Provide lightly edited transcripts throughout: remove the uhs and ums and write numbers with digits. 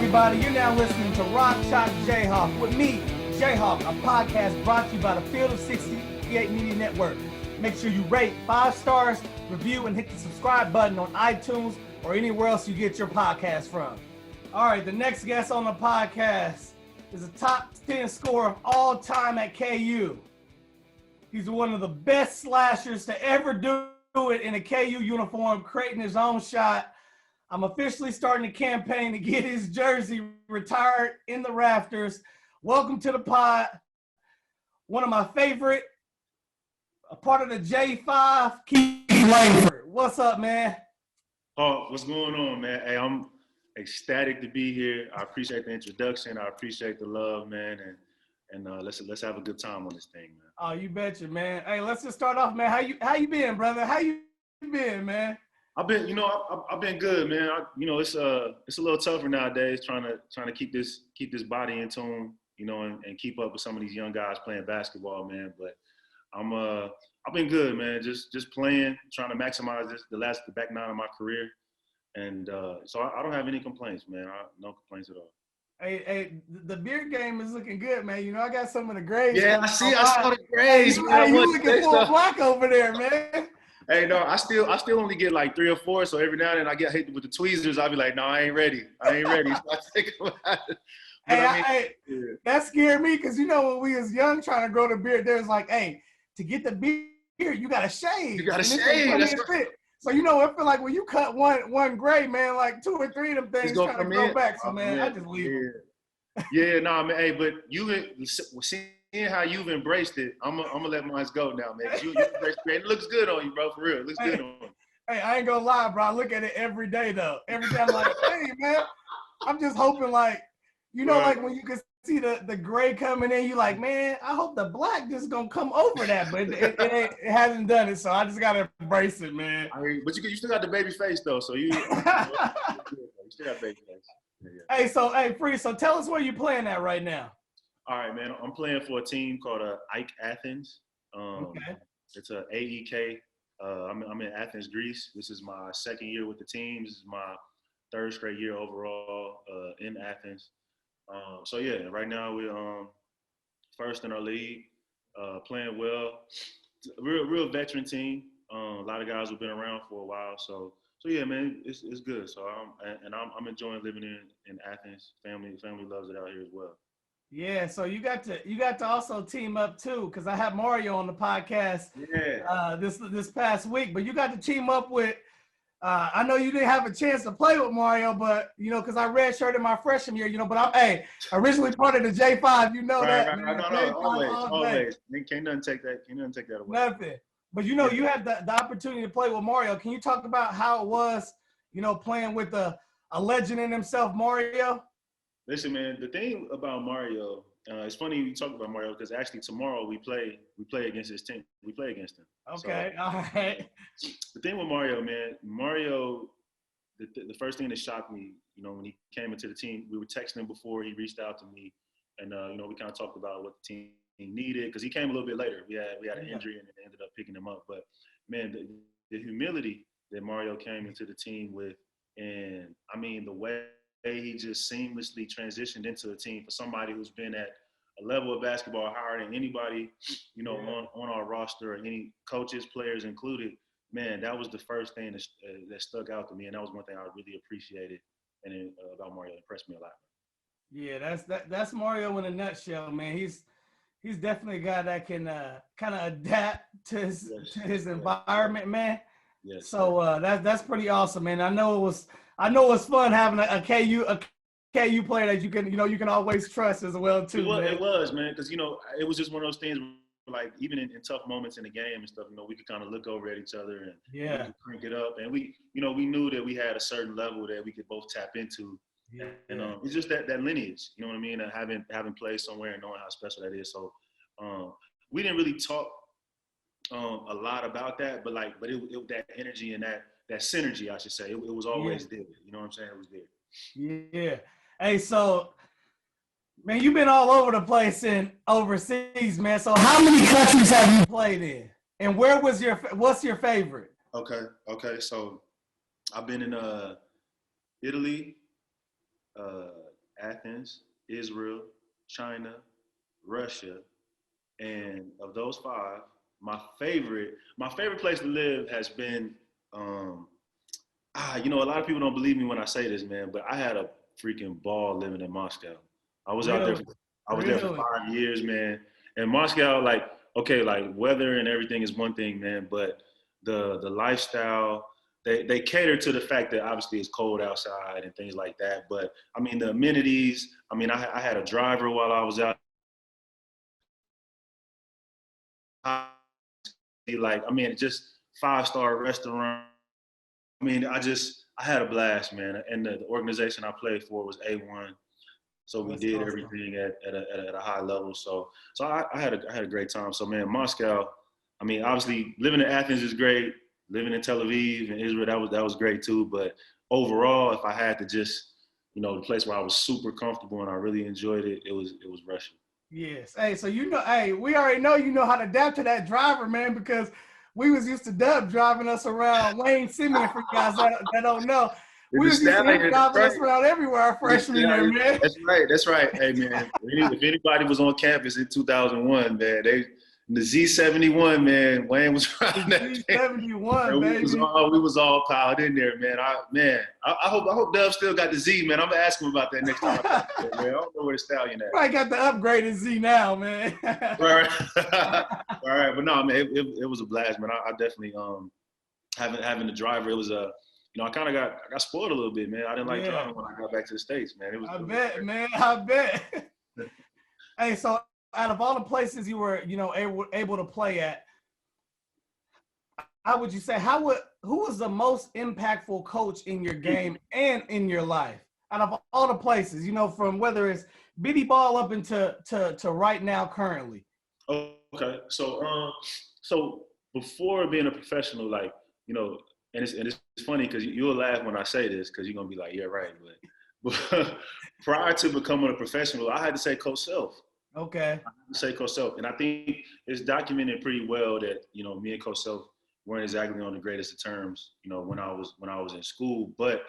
everybody. You're now listening to Rock Chalk Jayhawk with me, Jayhawk, a podcast brought to you by the Field of 68 Media Network. Make sure you rate 5 stars, review, and hit the subscribe button on iTunes or anywhere else you get your podcast from. All right, the next guest on the podcast is a top 10 scorer of all time at KU. He's one of the best slashers to ever do it in a KU uniform, creating his own shot. I'm officially starting a campaign to get his jersey retired in the rafters. Welcome to the pod. One of my favorite, a part of the J5, Keith Langford. What's up, man? Oh, what's going on, man? Hey, I'm ecstatic to be here. I appreciate the introduction. I appreciate the love, man, and let's have a good time on this thing, man. Oh, you betcha, man. Hey, let's just start off, man. How you been, brother? How you been, man? I've been good, man. It's a little tougher nowadays trying to keep this body in tune, and keep up with some of these young guys playing basketball, man. But I've been good, man. Just playing, trying to maximize the back nine of my career, and so I don't have any complaints, man. No complaints at all. Hey, the beard game is looking good, man. I got some of the grays. Yeah, I saw the grays. Hey, you looking full black over there, man. Hey, no, I still only get like 3 or 4. So every now and then I get hit with the tweezers. I'll be like, no, I ain't ready. So I think about it. Hey, that scared me because when we was young trying to grow the beard, there's like, hey, to get the beard, you gotta shave. You gotta shave. That's right. So I feel like when you cut one gray, man, like 2 or 3 of them things trying to grow back. So man, I just leave them. Yeah, no, man. Hey, but seeing how you've embraced it, I'm gonna let mine go now, man. You embraced it. It looks good on you, bro. For real, it looks good on you. Hey, I ain't gonna lie, bro. I look at it every day, though. Every day I'm like, hey, man. I'm just hoping, like, like when you can see the gray coming in, you like, man, I hope the black just gonna come over that, but it hasn't done it, so I just gotta embrace it, man. But you still got the baby face though, so you still got baby face. Yeah. Hey, Free. So tell us where you're playing at right now. All right, man. I'm playing for a team called Ike Athens. Okay. It's a AEK. I'm in Athens, Greece. This is my 2nd year with the team. This is my 3rd straight year overall in Athens. So yeah, right now we're first in our league, playing well. Real veteran team. A lot of guys who've been around for a while. So yeah, man, it's good. So I'm enjoying living in Athens. Family loves it out here as well. Yeah, so you got to also team up too, because I had Mario on the podcast this past week. But you got to team up with. I know you didn't have a chance to play with Mario, but because I redshirted my freshman year, but I'm originally part of the J5. That. Right. Always. Can't nothing take that away. Nothing. But you had the opportunity to play with Mario. Can you talk about how it was, playing with a legend in himself, Mario? Listen, man, the thing about Mario, it's funny you talk about Mario because actually tomorrow we play against his team. We play against him. Okay, so, all right. The thing with Mario, the first thing that shocked me, when he came into the team, we were texting him before he reached out to me, and we kind of talked about what the team needed because he came a little bit later. We had an injury and ended up picking him up, but man, the humility that Mario came into the team with, and I mean the way he just seamlessly transitioned into a team for somebody who's been at a level of basketball higher than anybody, on our roster or any coaches, players included. Man, that was the first thing that stuck out to me, and that was one thing I really appreciated and about Mario. It impressed me a lot. Yeah, that's Mario in a nutshell, man. He's definitely a guy that can kind of adapt to his environment, man. Yes. So that's pretty awesome, man. I know it was fun having a KU player that you can always trust as well too. It was, man, because it was just one of those things. Like even in tough moments in the game and stuff, we could kind of look over at each other and we could crank it up, and we knew that we had a certain level that we could both tap into. Yeah. And it's just that lineage, you know what I mean, and having played somewhere and knowing how special that is. So we didn't really talk a lot about that, but it that energy and that synergy, I should say, it was always there. You know what I'm saying? It was there. Yeah. Hey, so man, you've been all over the place and overseas, man. So how many countries have you played in? And what's your favorite? Okay. So I've been in Italy, Athens, Israel, China, Russia, and of those 5, my favorite place to live has been, a lot of people don't believe me when I say this, man, but I had a freaking ball living in Moscow. I was out there. Really? I was there for Really? 5 years, man. And Moscow, like, okay, like weather and everything is one thing, man, but the lifestyle, they cater to the fact that obviously it's cold outside and things like that. But I mean, the amenities. I mean, I had a driver while I was out. Like, I mean, just 5-star restaurant. I mean, I had a blast, man. And the organization I played for was A1. So we That's did awesome. everything at a high level. So I had a great time. So, man, Moscow, I mean, obviously living in Athens is great. Living in Tel Aviv and Israel, that was great too. But overall, if I had to just, the place where I was super comfortable and I really enjoyed it, it was Russia. Yes. Hey, so hey, we already know you know how to adapt to that driver, man, because we was used to Dub driving us around. Wayne Simeon, for you guys that don't know. We was used to him driving us around everywhere our freshman year, man. That's right. Hey, man, if anybody was on campus in 2001, man, the Z71, man, Wayne was riding that Z71, baby. We was all piled in there, man. I hope Dub still got the Z, man. I'm gonna ask him about that next time. Man. I don't know where the stallion at. I got the upgraded Z now, man. All right, but no, man, it was a blast, man. I definitely having the driver, it was a. I kind of got spoiled a little bit, man. I didn't like driving when I got back to the States, man. I bet. Hey, so out of all the places you were, able to play at, how would you say, who was the most impactful coach in your game and in your life? Out of all the places, from whether it's bitty ball up into to right now currently. Okay, so before being a professional, like, and it's funny because you'll laugh when I say this because you're gonna be like, yeah, right. But prior to becoming a professional, I had to say Coach Self. Okay. I had to say Coach Self, and I think it's documented pretty well that me and Coach Self weren't exactly on the greatest of terms. When I was in school, but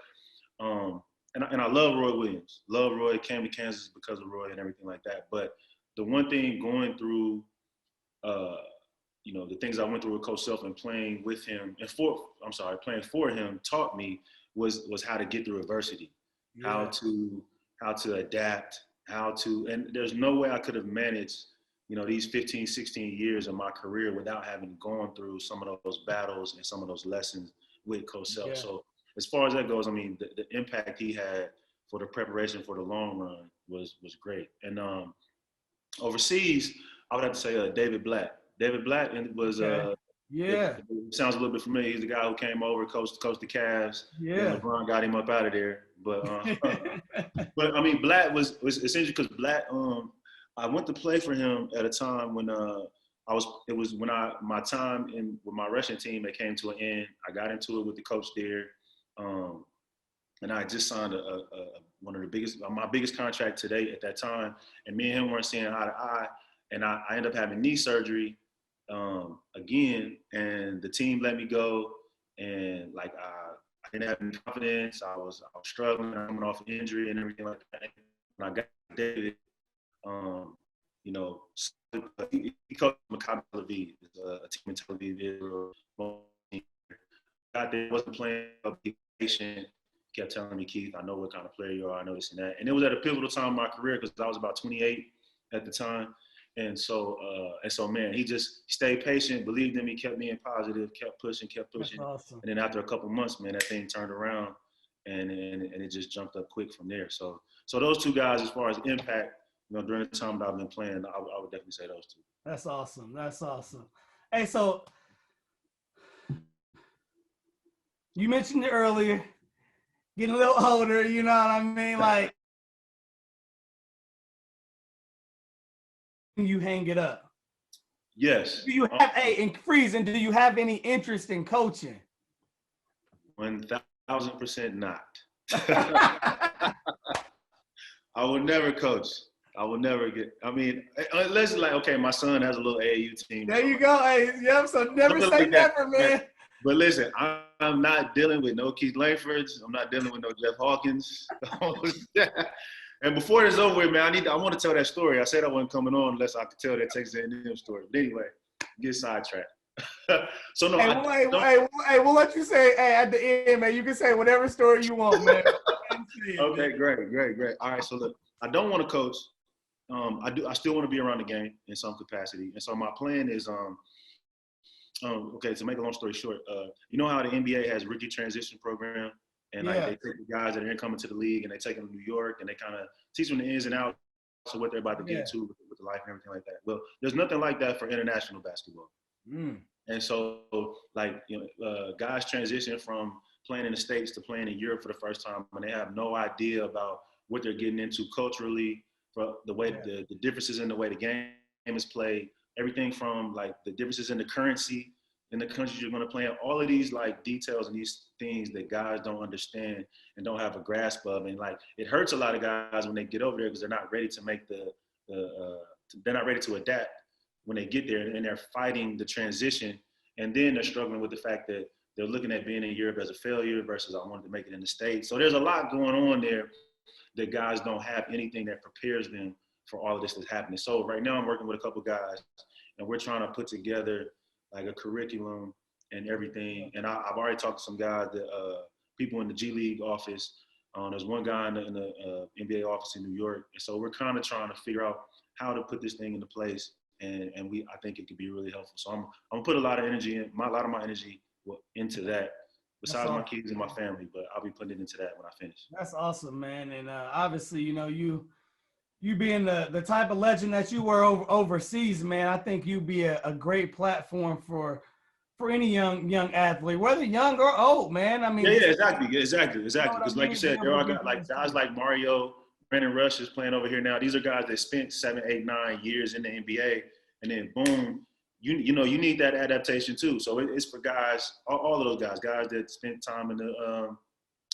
and I love Roy Williams. Love Roy. Came to Kansas because of Roy and everything like that. But the one thing going through the things I went through with Coach Self and playing with him playing for him taught me was how to get through adversity, how to adapt, and there's no way I could have managed, these 15, 16 years of my career without having gone through some of those battles and some of those lessons with Coach Self. Yeah. So as far as that goes, I mean, the impact he had for the preparation for the long run was great. And overseas, I would have to say David Blatt. David Blatt was it sounds a little bit familiar. He's the guy who came over, coached the Cavs. Yeah. And LeBron got him up out of there. But but I mean, Blatt was essentially because Blatt. I went to play for him at a time when my time with my Russian team, it came to an end. I got into it with the coach there, and I just signed one of my biggest contract to date at that time. And me and him weren't seeing eye to eye, and I ended up having knee surgery again, and the team let me go, and like I didn't have any confidence. I was struggling, coming off an injury and everything like that. And I got David, he coached Maccabi Tel Aviv, a team in Tel Aviv, Israel. Got there, wasn't playing, patient. Kept telling me, Keith, I know what kind of player you are, I know this and that. And it was at a pivotal time in my career because I was about 28 at the time. And so, man, he just stayed patient, believed in me, kept being positive, kept pushing. That's awesome. And then after a couple months, man, that thing turned around, and it just jumped up quick from there. So those two guys, as far as impact, during the time that I've been playing, I would definitely say those two. That's awesome. Hey, so you mentioned it earlier, getting a little older, you know what I mean? Like, you hang it up. Yes. Do you have do you have any interest in coaching? 1,000% not. I would never coach. I will never unless like, okay, my son has a little AAU team. There you go. Hey, yep, so never say never, man. But listen, I'm not dealing with no Keith Langfords. I'm not dealing with no Jeff Hawkins. And before it's over with, man, I want to tell that story. I said I wasn't coming on unless I could tell that Texas A&M story. But anyway, get sidetracked. So no, we'll let you say, hey, at the end, man, you can say whatever story you want, man. Okay, great. All right, so look, I don't want to coach. I still want to be around the game in some capacity. And so my plan is, okay, to make a long story short, you know how the NBA has rookie transition program? And like they take the guys that are incoming to the league and they take them to New York and they kind of teach them the ins and outs of what they're about to get to with the life and everything like that. Well, there's nothing like that for international basketball. And so, like, guys transition from playing in the States to playing in Europe for the first time, and they have no idea about what they're getting into culturally, for the way the differences in the way the game is played, everything from like the differences in the currency in the countries you're going to play in, all of these like details and these things that guys don't understand and don't have a grasp of. And like, it hurts a lot of guys when they get over there because they're not ready to make they're not ready to adapt when they get there, and they're fighting the transition. And then they're struggling with the fact that they're looking at being in Europe as a failure versus I wanted to make it in the States. So there's a lot going on there that guys don't have anything that prepares them for all of this that's happening. So right now I'm working with a couple guys and we're trying to put together like a curriculum and everything. And I've already talked to some guys, people in the G League office. There's one guy in the NBA office in New York. And so we're kind of trying to figure out how to put this thing into place. And I think it could be really helpful. So I'm gonna put a lot of energy a lot of my energy into that, besides my kids and my family, but I'll be putting it into that when I finish. That's awesome, man. And obviously, you being the type of legend that you were overseas, man, I think you'd be a great platform for any young athlete, whether young or old, man. I mean, exactly. Because like you said, there are guys like Mario, Brandon Rush is playing over here now. These are guys that spent 7, 8, 9 years in the NBA, and then boom, you need that adaptation too. So it's for guys, all of those guys that spent time in the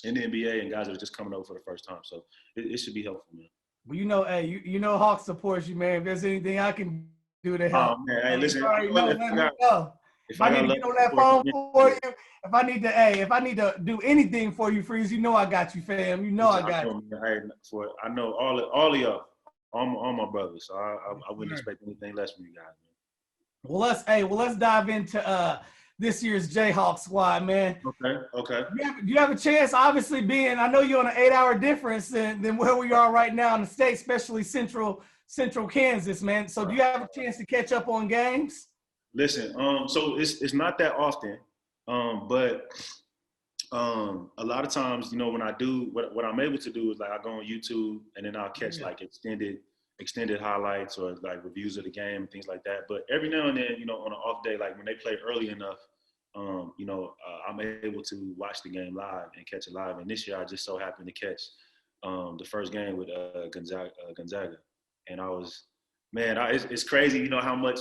NBA and guys that are just coming over for the first time. So it should be helpful, man. Well, hey, Hawk supports you, man. If there's anything I can do to help, man, hey, listen. Let me know. If I need to get on that phone for you, if I need to do anything for you, Freeze, I got you, fam. I got you. I know all of y'all, all my brothers. So I wouldn't expect anything less from you guys, man. Well, let's dive into this year's Jayhawks squad, man. Okay. Do you have a chance, obviously I know you're on an 8-hour difference than where we are right now in the state, especially central Kansas, man. So do you have a chance to catch up on games? Listen, so it's not that often, but a lot of times, when I do, what I'm able to do is like I go on YouTube and then I'll catch like extended highlights or like reviews of the game and things like that. But every now and then, on an off day, like when they play early enough, I'm able to watch the game live and catch it live. And this year I just so happened to catch the first game with Gonzaga. And I was, man, it's crazy, how much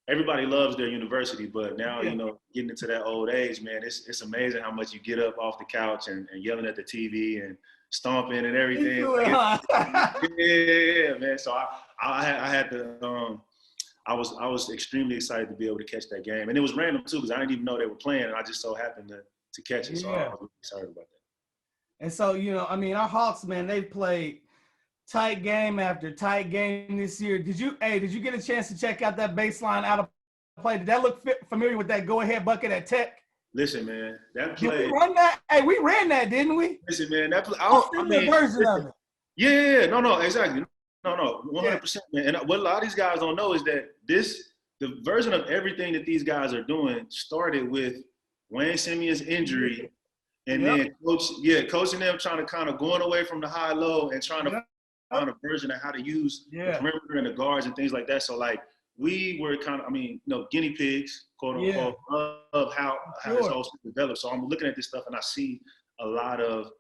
everybody loves their university, but now, getting into that old age, man, it's amazing how much you get up off the couch and yelling at the TV and stomping and everything. Yeah, man. So I had to, I was extremely excited to be able to catch that game. And it was random too, because I didn't even know they were playing, and I just so happened to catch it. So I was really excited about that. And so, our Hawks, man, they played tight game after tight game this year. Did you get a chance to check out that baseline out of play? Did that look familiar with that go-ahead bucket at Tech? Listen, man, that play. Did we run that? Hey, we ran that, didn't we? Listen, man, that play. Version of it. Yeah, no, exactly. No, 100%, man. And what a lot of these guys don't know is that the version of everything that these guys are doing started with Wayne Simeon's injury, and then coaching them trying to kind of going away from the high-low and trying to find a version of how to use the perimeter and the guards and things like that. So like we were kind of, guinea pigs, quote unquote, of how this whole stuff developed. So I'm looking at this stuff and I see a lot of,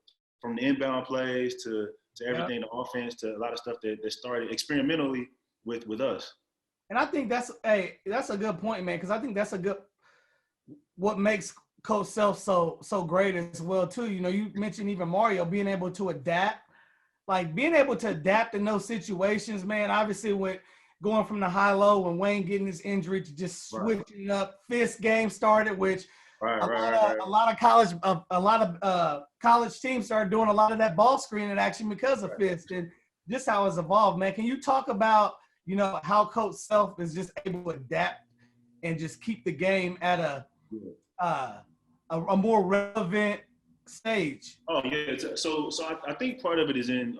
from the inbound plays to everything, the offense, to a lot of stuff that started experimentally with us. And I think that's a good point, man, because I think that's what makes Coach Self so great as well too. You mentioned even Mario being able to adapt. Like being able to adapt in those situations, man, obviously with going from the high-low and Wayne getting his injury to just switching up. Fist game started, which a lot of college teams started doing a lot of that ball screening action because of Fist. And just how it's evolved, man. Can you talk about, how Coach Self is just able to adapt and just keep the game at a more relevant stage? Oh yeah. So I think part of it is in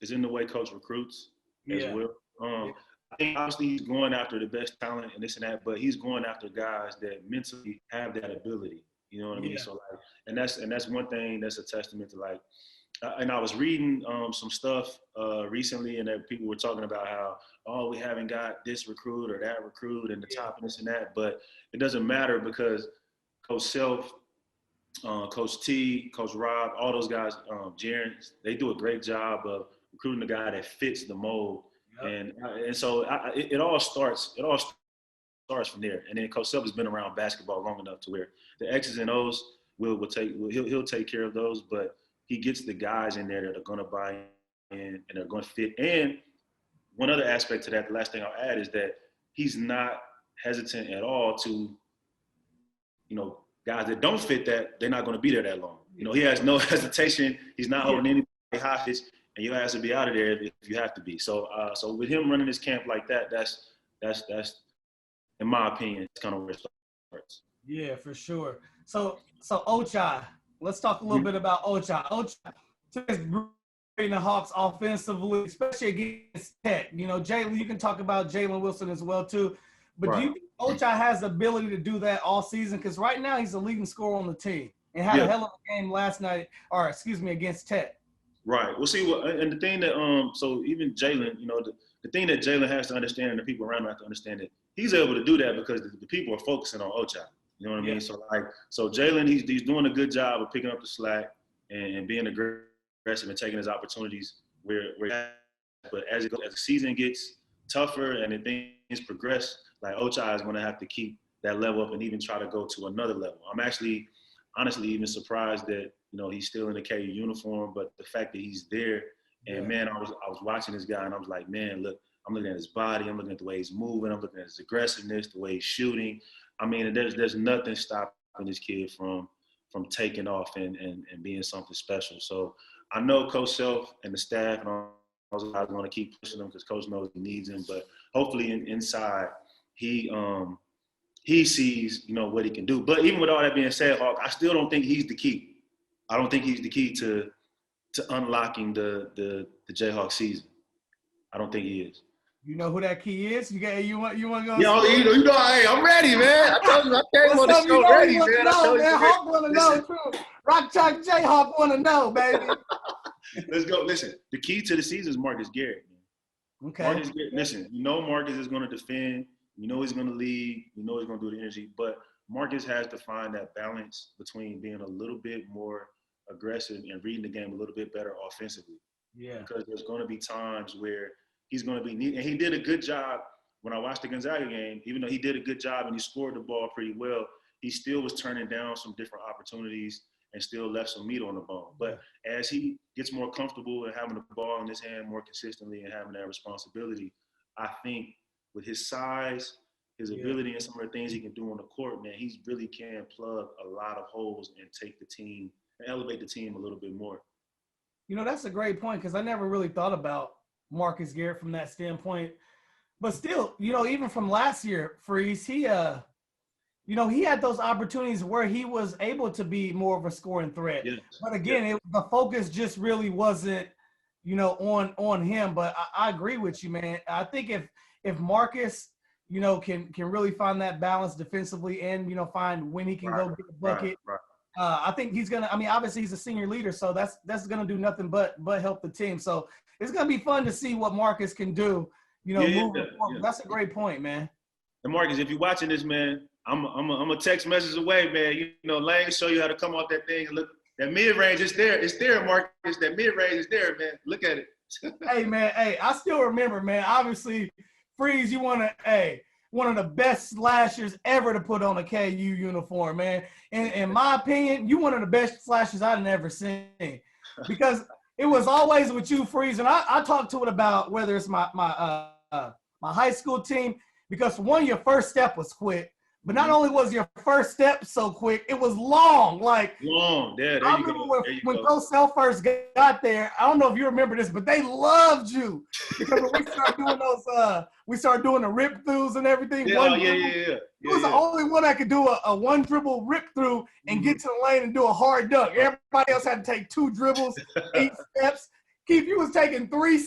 the way Coach recruits as well. I think obviously he's going after the best talent and this and that, but he's going after guys that mentally have that ability. You know what I mean? So like, and that's one thing that's a testament to like. And I was reading some stuff recently, and that people were talking about how, we haven't got this recruit or that recruit and the top and this and that, but it doesn't matter because Coach Self, Coach T, Coach Rob, all those guys, Jaren, they do a great job of recruiting the guy that fits the mold. Yep. And so it all starts from there. And then Coach Self has been around basketball long enough to where the X's and O's he'll take care of those, but he gets the guys in there that are going to buy in and they're going to fit. And one other aspect to that, the last thing I'll add is that he's not hesitant at all to, guys that don't fit that, they're not going to be there that long. He has no hesitation. He's not holding anybody hostage, and you have to be out of there if you have to be. So with him running his camp like that, that's in my opinion, it's kind of where it starts. Yeah, for sure. So Ochai, let's talk a little bit about Ochai. Ochai took his the Hawks offensively, especially against Tech. Jalen, you can talk about Jalen Wilson as well too. But do you think Ochai has the ability to do that all season? Because right now he's the leading scorer on the team and had a hell of a game last night, against Tech. Right. Well, see, and the thing that so even Jalen, the thing that Jalen has to understand and the people around him have to understand that he's able to do that because the people are focusing on Ochai. You know what I mean? So Jalen, he's doing a good job of picking up the slack and being aggressive and taking his opportunities where but as the season gets tougher and the things progress, like Ochai is going to have to keep that level up and even try to go to another level. I'm actually, honestly, even surprised that he's still in the KU uniform, but the fact that he's there, and man, I was watching this guy and I was like, man, look, I'm looking at his body, I'm looking at the way he's moving, I'm looking at his aggressiveness, the way he's shooting. I mean, there's nothing stopping this kid from taking off and being something special. So I know Coach Self and the staff and all those guys want to keep pushing him because Coach knows he needs him, but hopefully inside he sees, what he can do. But even with all that being said, Hawk, I still don't think he's the key. I don't think he's the key to unlocking the Jayhawks season. I don't think he is. You know who that key is? You want to go? Yo, hey, I'm ready, man. I told you I came on the show ready, man. Hawk want to know too. Rock Chalk Jayhawk want to know, baby. Let's go. Listen, the key to the season is Marcus Garrett, man. Okay. Marcus Garrett, listen, Marcus is going to defend. He's going to lead. He's going to do the energy. But Marcus has to find that balance between being a little bit more aggressive and reading the game a little bit better offensively. Yeah. Because there's going to be times where he's going to be needed. And he did a good job when I watched the Gonzaga game. Even though he did a good job and he scored the ball pretty well, he still was turning down some different opportunities and still left some meat on the bone. But as he gets more comfortable and having the ball in his hand more consistently and having that responsibility, I think with his size, his ability and some of the things he can do on the court, man, he really can plug a lot of holes and take the team and elevate the team a little bit more. That's a great point because I never really thought about Marcus Garrett from that standpoint. But still, even from last year, Freeze, he had those opportunities where he was able to be more of a scoring threat. Yes. But again, the focus just really wasn't, on him. But I agree with you, man. I think if Marcus, can really find that balance defensively and, find when he can go get the bucket. Right. I think he's going to – obviously he's a senior leader, so that's going to do nothing but help the team. So it's going to be fun to see what Marcus can do, moving forward. That's a great point, man. And Marcus, if you're watching this, man, I'm a text message away, man. Lane show you how to come off that thing. Look, that mid-range is there. It's there, Marcus. That mid-range is there, man. Look at it. Hey, man. Hey, I still remember, man. Obviously, Freeze, you one of the best slashers ever to put on a KU uniform, man. In my opinion, you one of the best slashers I've ever seen because it was always with you, Freeze. And I talked to it about whether it's my high school team because, for one, your first step was quick. But not only was your first step so quick, it was long. Like long. Yeah, there I you remember go. when Coach Sell first got there. I don't know if you remember this, but they loved you because when we started doing the rip throughs and everything. Yeah, It was the only one that could do a one dribble rip through and get to the lane and do a hard dunk. Everybody else had to take 2 dribbles, 8 steps. Keith, you was taking 3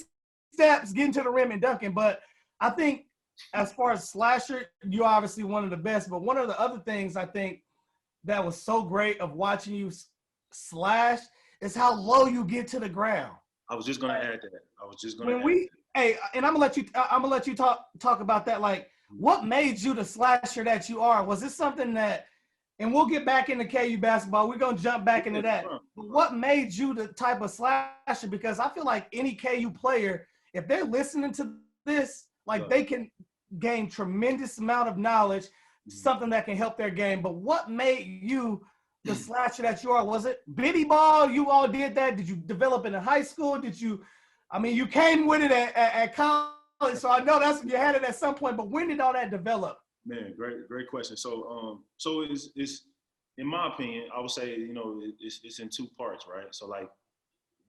steps getting to the rim and dunking. But I think as far as slasher, you're obviously one of the best. But one of the other things I think that was so great of watching you slash is how low you get to the ground. I was just gonna add that. And I'm gonna let you talk about that. Like, what made you the slasher that you are? Was this something that, and we'll get back into KU basketball. We're gonna jump back into that. But what made you the type of slasher? Because I feel like any KU player, if they're listening to this, like they can gain tremendous amount of knowledge, something that can help their game. But what made you the slasher that you are? Was it Biddy ball? You all did that? Did you develop it in high school? You came with it at college, so I know you had it at some point, but when did all that develop? Man, great question. So it's in my opinion, I would say, it's in 2 parts, right? So like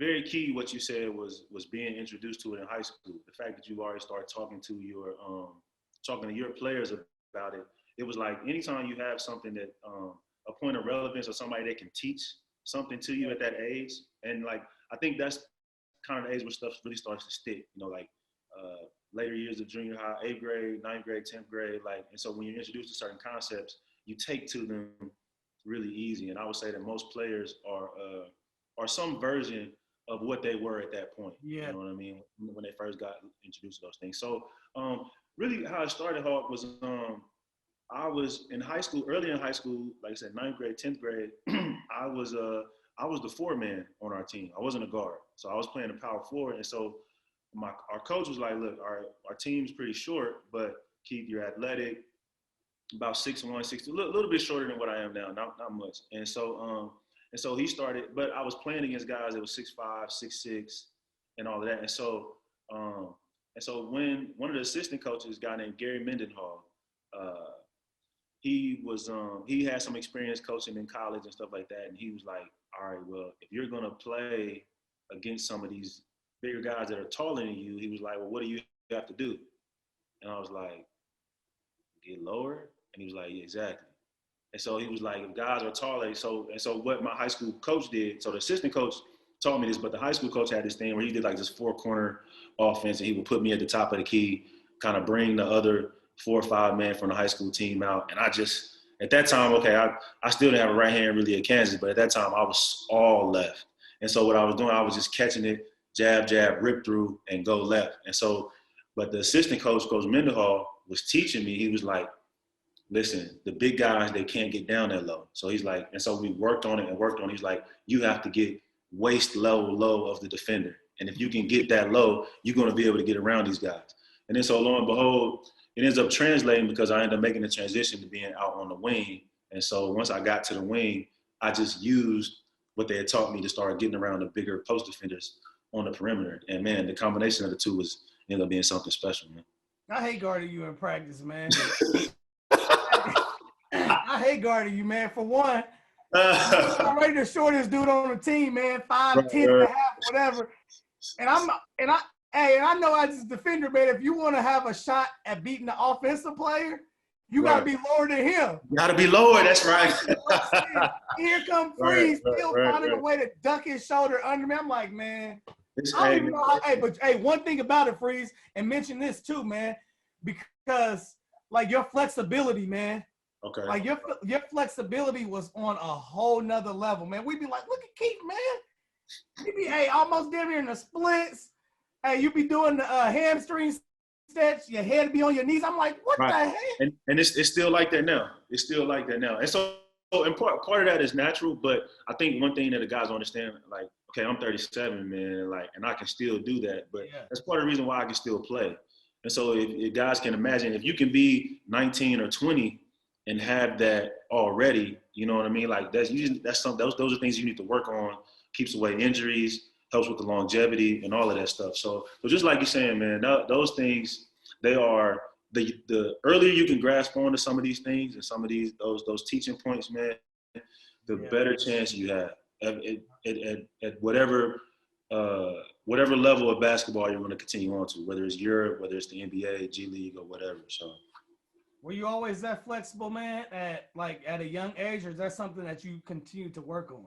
very key what you said was being introduced to it in high school. The fact that you already started talking to your players about it. It was like anytime you have something that a point of relevance or somebody that can teach something to you at that age, and like I think that's kind of the age where stuff really starts to stick. Later years of junior high, 8th grade, 9th grade, 10th grade, and so when you're introduced to certain concepts, you take to them really easy. And I would say that most players are some version of what they were at that point. Yeah. You know what I mean? When they first got introduced to those things. So really how it started, Hawk, was I was in high school, early in high school, like I said, 9th grade, 10th grade, I was the 4-man on our team. I wasn't a guard. So I was playing the power forward. And so our coach was like, look, our team's pretty short, but Keith, you're athletic, about 6'1", 6'2", a little bit shorter than what I am now, not much. And so he started, but I was playing against guys that was 6'5", 6'6", and all of that. And so when one of the assistant coaches, a guy named Gary Mendenhall, he had some experience coaching in college and stuff like that. And he was like, all right, well, if you're going to play against some of these bigger guys that are taller than you, he was like, well, what do you have to do? And I was like, get lower? And he was like, yeah, exactly. And so he was like, if guys are taller, so what my high school coach did, so the assistant coach taught me this, but the high school coach had this thing where he did like this 4-corner offense, and he would put me at the top of the key, kind of bring the other 4 or 5 men from the high school team out. And I just, at that time, I still didn't have a right hand really at Kansas, but at that time I was all left. And so what I was doing, I was just catching it, jab, rip through, and go left. And so, but the assistant coach, Coach Mendenhall, was teaching me. He was like, listen, the big guys, they can't get down that low. So he's like, and so we worked on it. He's like, you have to get waist level low of the defender. And if you can get that low, you're going to be able to get around these guys. And then so lo and behold, it ends up translating because I ended up making the transition to being out on the wing. And so once I got to the wing, I just used what they had taught me to start getting around the bigger post defenders on the perimeter. And man, the combination of the two ended up being something special, man. I hate guarding you in practice, man. I hate guarding you, man. For one, I'm already the shortest dude on the team, man. 5'10", and a half, whatever. And I know as a defender, man, if you want to have a shot at beating the offensive player, you got to be lower than him. You got to be lower, that's right. Here come Freeze, still finding a way to duck his shoulder under me. I'm like, man, I don't even know how. But one thing about it, Freeze, and mention this too, man, because like your flexibility, man. Okay. Like your flexibility was on a whole nother level, man. We'd be like, look at Keith, man. He'd be almost damn near in the splits. Hey, you be doing the hamstring stretch, your head be on your knees. I'm like, what the heck? And it's still like that now. It's still like that now. And so and part of that is natural, but I think one thing that the guys don't understand, like, okay, I'm 37, man, and I can still do that, but that's part of the reason why I can still play. And so if guys can imagine, if you can be 19 or 20 and have that already, you know what I mean? Like those are things you need to work on. Keeps away injuries, helps with the longevity and all of that stuff. So just like you're saying, man, those things, they are the earlier you can grasp onto some of these things and some of those teaching points, man, the better chance you have at whatever level of basketball you're going to continue on to, whether it's Europe, whether it's the NBA, G League, or whatever. So, were you always that flexible, man, at a young age, or is that something that you continue to work on?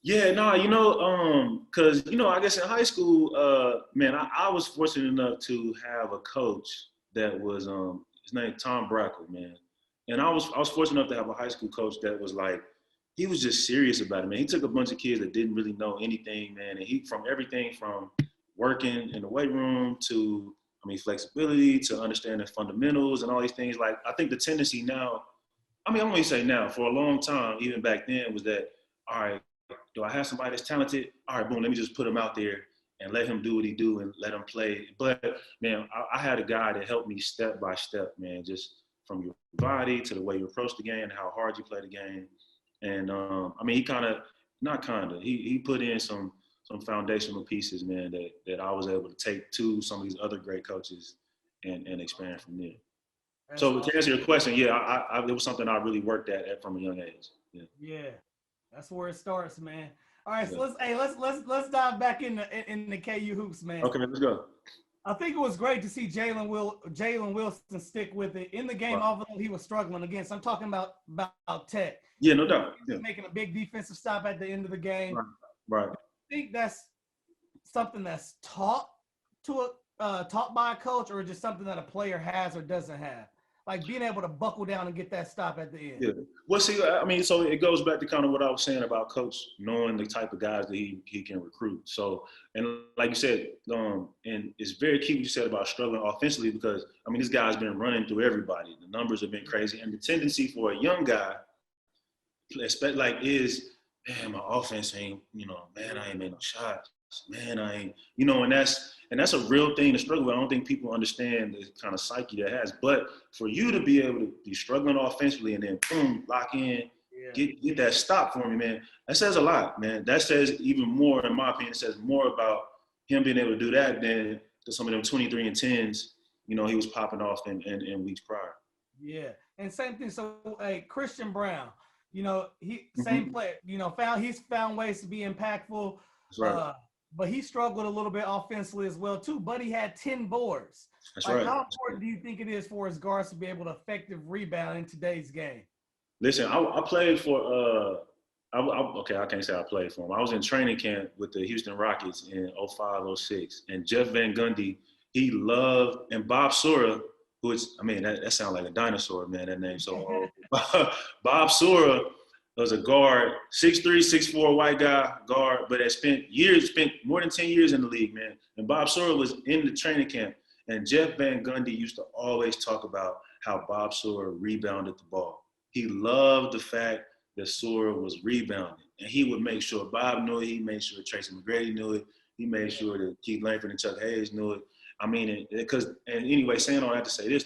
Yeah, no, because I guess in high school, man, I was fortunate enough to have a coach that was his name Tom Brackle, man, and I was fortunate enough to have a high school coach that was like, he was just serious about it, man. He took a bunch of kids that didn't really know anything, man, and from everything from working in the weight room to, flexibility to understanding fundamentals and all these things. Like, I think the tendency now, I'm going to say now, for a long time, even back then, was that, all right, do I have somebody that's talented? All right, boom, let me just put him out there and let him do what he do and let him play. But, man, I had a guy that helped me step by step, man, just from your body to the way you approach the game, how hard you play the game. And, he put in some foundational pieces, man, that I was able to take to some of these other great coaches and expand from there. That's so awesome. To answer your question, yeah, it was something I really worked at from a young age. Yeah, that's where it starts, man. All right, so let's dive back in the KU hoops, man. Okay, let's go. I think it was great to see Jalen Wilson stick with it in the game, although he was struggling against. I'm talking about Tech. Yeah, no doubt. He was making a big defensive stop at the end of the game. Right. I think that's something that's taught by a coach, or just something that a player has or doesn't have, like being able to buckle down and get that stop at the end. Yeah. Well, see, so it goes back to kind of what I was saying about Coach knowing the type of guys that he can recruit. So, and like you said, and it's very key what you said about struggling offensively, because this guy's been running through everybody. The numbers have been crazy, and the tendency for a young guy, is, man, my offense ain't, man, I ain't made no shots. Man, I ain't, and that's a real thing to struggle with. I don't think people understand the kind of psyche that has. But for you to be able to be struggling offensively and then boom, lock in, get that stop for me, man, that says a lot, man. That says even more, in my opinion, it says more about him being able to do that than some of them 23 and 10s, he was popping off in weeks prior. Yeah, and same thing. So, Christian Brown, same player, he's found ways to be impactful. That's right. But he struggled a little bit offensively as well, too. But he had 10 boards. That's right. How important do you think it is for his guards to be able to effective rebound in today's game? Listen, I played for I can't say I played for him. I was in training camp with the Houston Rockets in 05, 06. And Jeff Van Gundy, he loved, and Bob Sura, who is, that sounds like a dinosaur, man, that name. So Bob Sura was a guard, 6'3", 6'4", white guy, guard, but had spent more than 10 years in the league, man. And Bob Sura was in the training camp. And Jeff Van Gundy used to always talk about how Bob Sura rebounded the ball. He loved the fact that Sura was rebounding. And he would make sure Bob knew it. He made sure Tracy McGrady knew it. He made sure that Keith Langford and Chuck Hayes knew it. Anyway, saying all that to say this,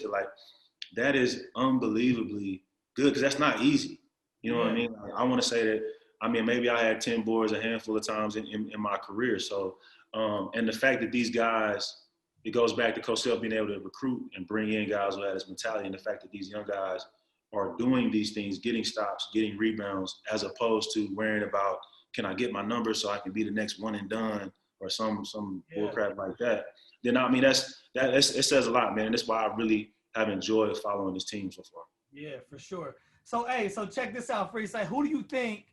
that is unbelievably good, because that's not easy. You know what I mean? I want to say that, maybe I had 10 boards a handful of times in my career. So, and the fact that these guys, it goes back to Coach Self being able to recruit and bring in guys who have this mentality, and the fact that these young guys are doing these things, getting stops, getting rebounds, as opposed to worrying about, can I get my number so I can be the next one and done, or some bullcrap like that. Then, it says a lot, man. That's why I really have enjoyed following this team so far. Yeah, for sure. So, so check this out, Freeze. Who do you think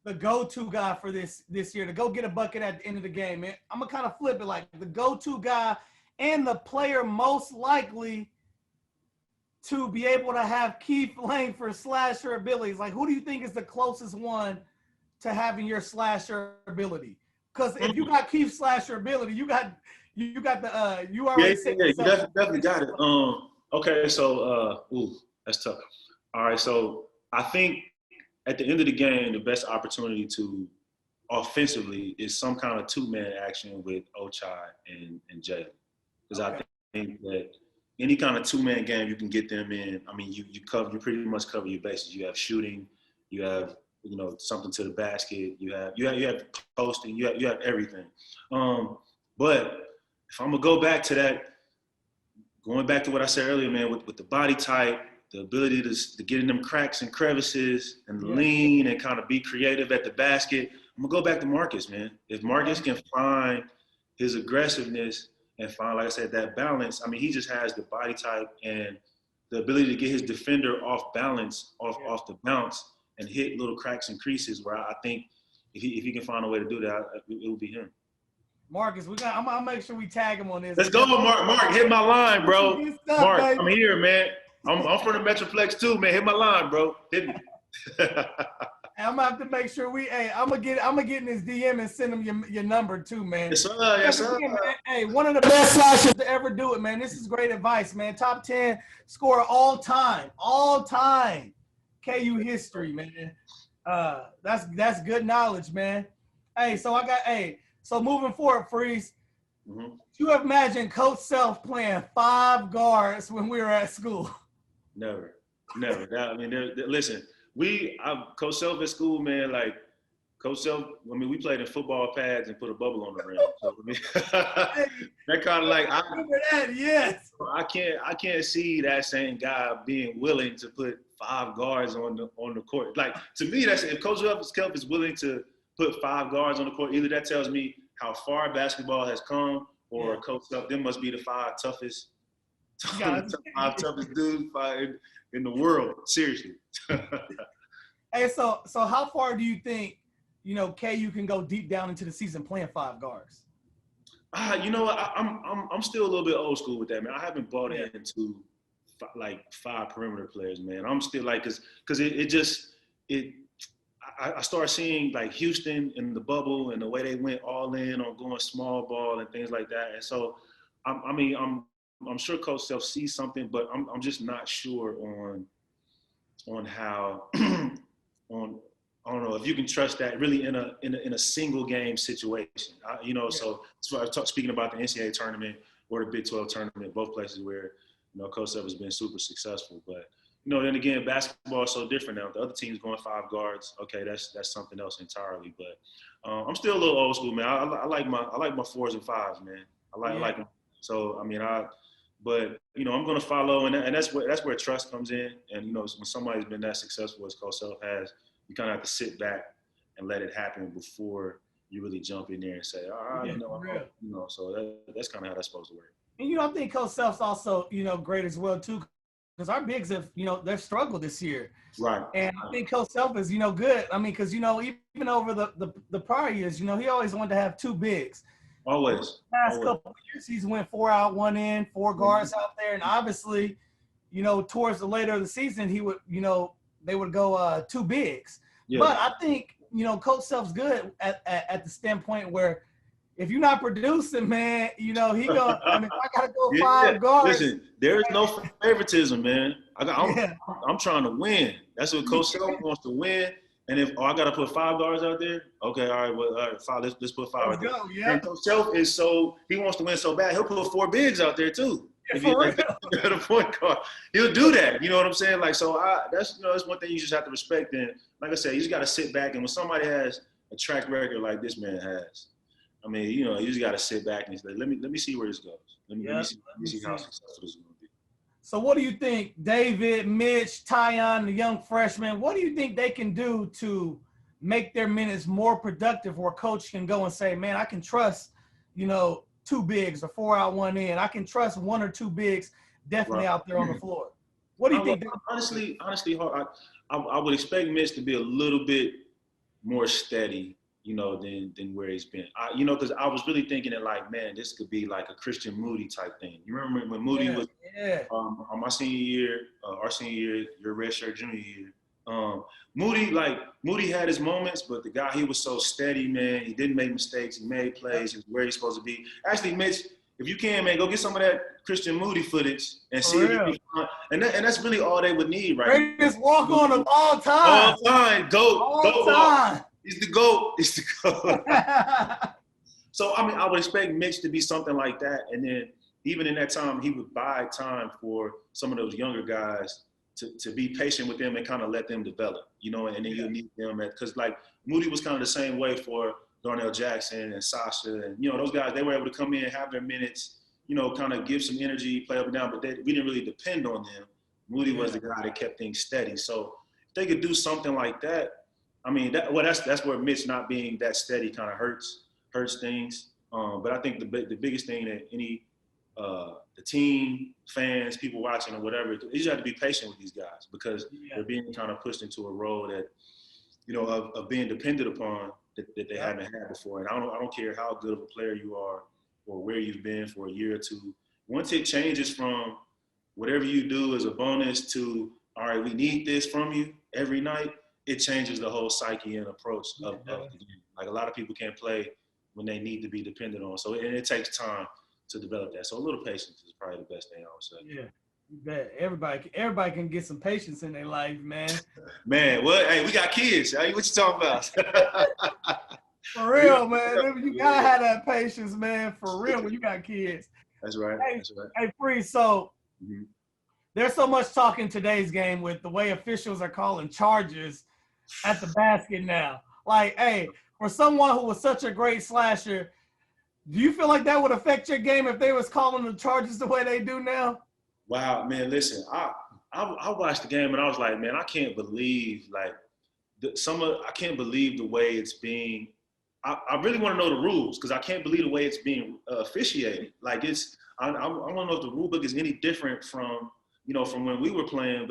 the go-to guy for this year to go get a bucket at the end of the game, man? I'm going to kind of flip it, like the go-to guy and the player most likely to be able to have Keith Langford slasher abilities. Like, who do you think is the closest one to having your slasher ability? Because if you got Keith slasher ability, you already you definitely got it. Okay, so that's tough. All right, so I think at the end of the game, the best opportunity to offensively is some kind of two-man action with Ochai and Jalen. Because I think that any kind of two-man game you can get them in, you pretty much cover your bases. You have shooting, you have something to the basket, you have posting, you have everything. But if I'm gonna go back to that, going back to what I said earlier, man, with the body type, the ability to get in them cracks and crevices and lean and kind of be creative at the basket, I'm going to go back to Marcus, man. If Marcus can find his aggressiveness and find, like I said, that balance, I mean, he just has the body type and the ability to get his defender off balance, off the bounce, and hit little cracks and creases where I think if he can find a way to do that, it will be him. Marcus, I'm gonna make sure we tag him on this. Let's go, Mark. Mark, hit my line, bro. Stuff, Mark, baby. I'm here, man. I'm from the Metroplex too, man. Hit my line, bro. Hit me. I'm gonna have to make sure I'm gonna get in his DM and send him your number too, man. Yes, sir. Yes, sir. Man, hey, one of the best slashers to ever do it, man. This is great advice, man. Top 10 scorer all time. KU history, man. That's good knowledge, man. Hey, so moving forward, Freeze. Mm-hmm. You imagine Coach Self playing 5 guards when we were at school? Never. I mean, listen. Coach Self at school, man, like, Coach Self, I mean, we played in football pads and put a bubble on the rim. So, I mean, that kind of like, yes. I can't see that same guy being willing to put 5 guards on the court. Like, to me, that's if Coach Self is willing to put 5 guards on the court, either that tells me how far basketball has come, or Coach Self, them must be the 5 toughest dudes in the world. Seriously. Hey, so how far do you think, KU can go deep down into the season playing 5 guards? You know what? I'm still a little bit old school with that, man. I haven't bought into like 5 perimeter players, man. I'm still like, cause I started seeing like Houston in the bubble and the way they went all in on going small ball and things like that. And so, I'm sure Coach Self sees something, but I'm just not sure on how I don't know if you can trust that really in a single game situation. So speaking about the NCAA tournament or the Big 12 tournament, both places where Coach Self has been super successful. But then again, basketball is so different now. The other team's going 5 guards. Okay, that's something else entirely. But I'm still a little old school, man. I like my 4s and 5s, man. I like them. So I mean, but I'm going to follow, and that's where trust comes in. And when somebody's been that successful as Coach Self has, you kind of have to sit back and let it happen before you really jump in there and say, So that's kind of how that's supposed to work. And I think Coach Self's also great as well too, because our bigs have they've struggled this year. Right. And I think Coach Self is good. I mean, because even over the prior years, he always wanted to have 2 bigs. Always. Past couple of years, he's went 4 out, 1 in, 4 guards out there, and obviously, towards the later of the season, he would, they would go 2 bigs. Yeah. But I think Coach Self's good at the standpoint where if you're not producing, man, he gonna. I mean, if I gotta go 5 guards. Listen, there is no favoritism, man. I'm trying to win. That's what Coach Self wants to win. And if I gotta put 5 guards out there, okay, all right, well, all right, 5. Let's put 5 out there. Go, yeah. And Coach Self he wants to win so bad, he'll put 4 bigs out there too. Yeah, if the point guard, he'll do that. You know what I'm saying? Like, so that's one thing you just have to respect. And like I said, you just gotta sit back. And when somebody has a track record like this man has, I mean, you just gotta sit back and say, let me see where this goes. Let me see how successful this is gonna be. So what do you think, David, Mitch, Tyon, the young freshmen, what do you think they can do to make their minutes more productive where coach can go and say, man, I can trust, 2 bigs or 4 out, 1 in. I can trust 1 or 2 bigs definitely out there on the floor. What do you think? Honestly, I would expect Mitch to be a little bit more steady, than where he's been. Because I was really thinking that, like, man, this could be like a Christian Moody type thing. You remember when Moody was on my senior year, our senior year, your redshirt junior year. Moody had his moments, but the guy, he was so steady, man. He didn't make mistakes. He made plays. He was where he's supposed to be. Actually, Mitch, if you can, man, go get some of that Christian Moody footage and see if you can find. And that's really all they would need, right? Greatest walk on of all time. All time. Go. All time. He's the GOAT. So, I mean, I would expect Mitch to be something like that. And then even in that time, he would buy time for some of those younger guys to be patient with them and kind of let them develop, and then you'll need them because, like, Moody was kind of the same way for Darnell Jackson and Sasha and, those guys, they were able to come in, have their minutes, kind of give some energy, play up and down, but we didn't really depend on them. Moody was the guy that kept things steady. So if they could do something like that, I mean, that's where Mitch not being that steady kind of hurts things. But I think the biggest thing that the team, fans, people watching or whatever, you just have to be patient with these guys because they're being kind of pushed into a role that, of being depended upon that they haven't had before. And I don't care how good of a player you are or where you've been for a year or two. Once it changes from whatever you do as a bonus to, all right, we need this from you every night, it changes the whole psyche and approach of the game. Like a lot of people can't play when they need to be dependent on. So it takes time to develop that. So a little patience is probably the best thing I would say. Yeah, you bet. Everybody can get some patience in their life, man. Man, what? Hey, we got kids. Hey, what you talking about? For real, man. You gotta have that patience, man. For real, when you got kids. That's right. Hey, Free. So there's so much talk in today's game with the way officials are calling charges at the basket now. Like, hey, for someone who was such a great slasher, do you feel like that would affect your game if they was calling the charges the way they do now? Wow, man. Listen, I watched the game and I was like, man, I can't believe I can't believe the way it's being. I really want to know the rules because I can't believe the way it's being officiated. Like I want to know if the rule book is any different from when we were playing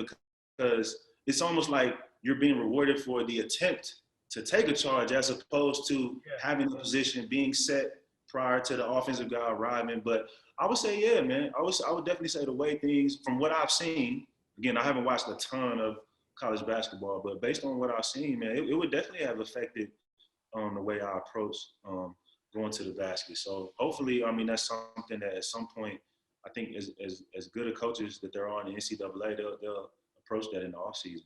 because it's almost like you're being rewarded for the attempt to take a charge as opposed to having the position being set prior to the offensive guy arriving. But I would say, yeah, man, I would definitely say the way things, from what I've seen, again, I haven't watched a ton of college basketball, but based on what I've seen, man, it would definitely have affected the way I approach going to the basket. So hopefully, I mean, that's something that at some point, I think as good a coaches that there are in the NCAA, they'll approach that in the offseason.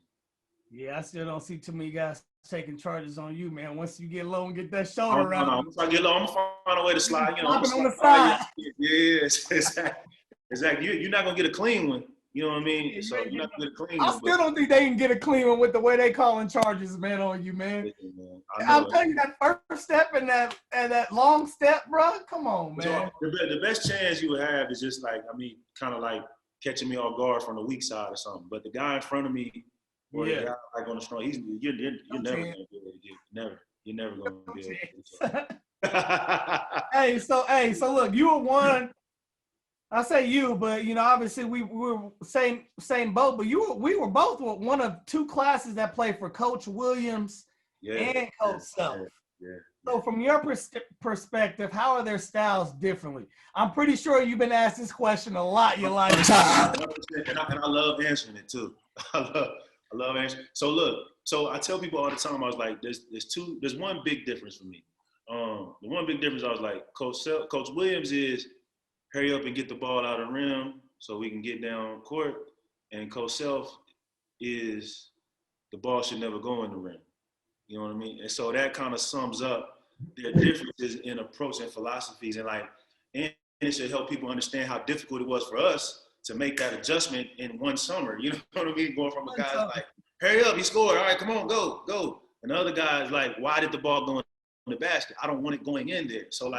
Yeah, I still don't see too many guys taking charges on you, man. Once you get low and get that shoulder around. No. Once I get low, I'm gonna find a way to slide. On the side. Yes, exactly. You're not gonna get a clean one. You know what I mean? So you're not gonna get a clean one. I still don't think they can get a clean one with the way they calling charges, man, on you, man. I'll tell you that first step and that long step, bro. Come on, man. So the best chance you would have is just kind of like catching me off guard from the weak side or something. But the guy in front of me, or the guy like on the strong, you're never gonna be able to get. You're never gonna be able to. Hey, so look, you were one. I say you, but obviously we were same boat. But we were both one of two classes that played for Coach Williams and Coach Self. So from your perspective, how are their styles differently? I'm pretty sure you've been asked this question a lot. You're like, and I love answering it too. I love answering. So look, I tell people all the time, I was like, there's one big difference for me. The one big difference, I was like, Coach Williams is hurry up and get the ball out of the rim so we can get down court. And Coach Self is the ball should never go in the rim. You know what I mean? And so that kind of sums up their differences in approach and philosophies. And it should help people understand how difficult it was for us to make that adjustment in one summer. You know what I mean? Going from a guy's like, hurry up, he scored. All right, come on, go. And the other guy's like, why did the ball go in the basket? I don't want it going in there. So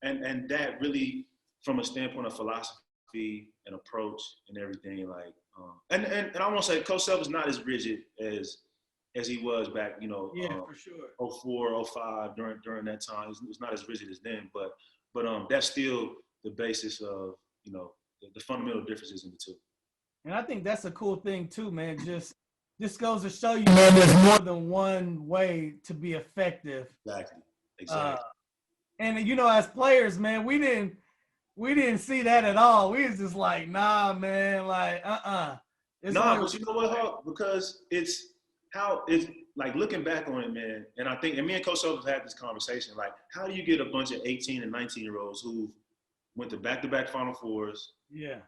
and that really, from a standpoint of philosophy and approach and everything, and I want to say Coach Self is not as rigid as he was back, for sure. 04, 05 during that time. It's not as rigid as then, but that's still the basis of the fundamental differences in the two. And I think that's a cool thing too, man. Just goes to show you, man, there's more than one way to be effective. Exactly. And as players, man, we didn't see that at all. We was just like, nah, man, like, But you know what, Hawk? Because it's like looking back on it, man. And I think, and me and Coach Self have had this conversation, like, how do you get a bunch of 18 and 19-year-olds who went to back-to-back Final Fours,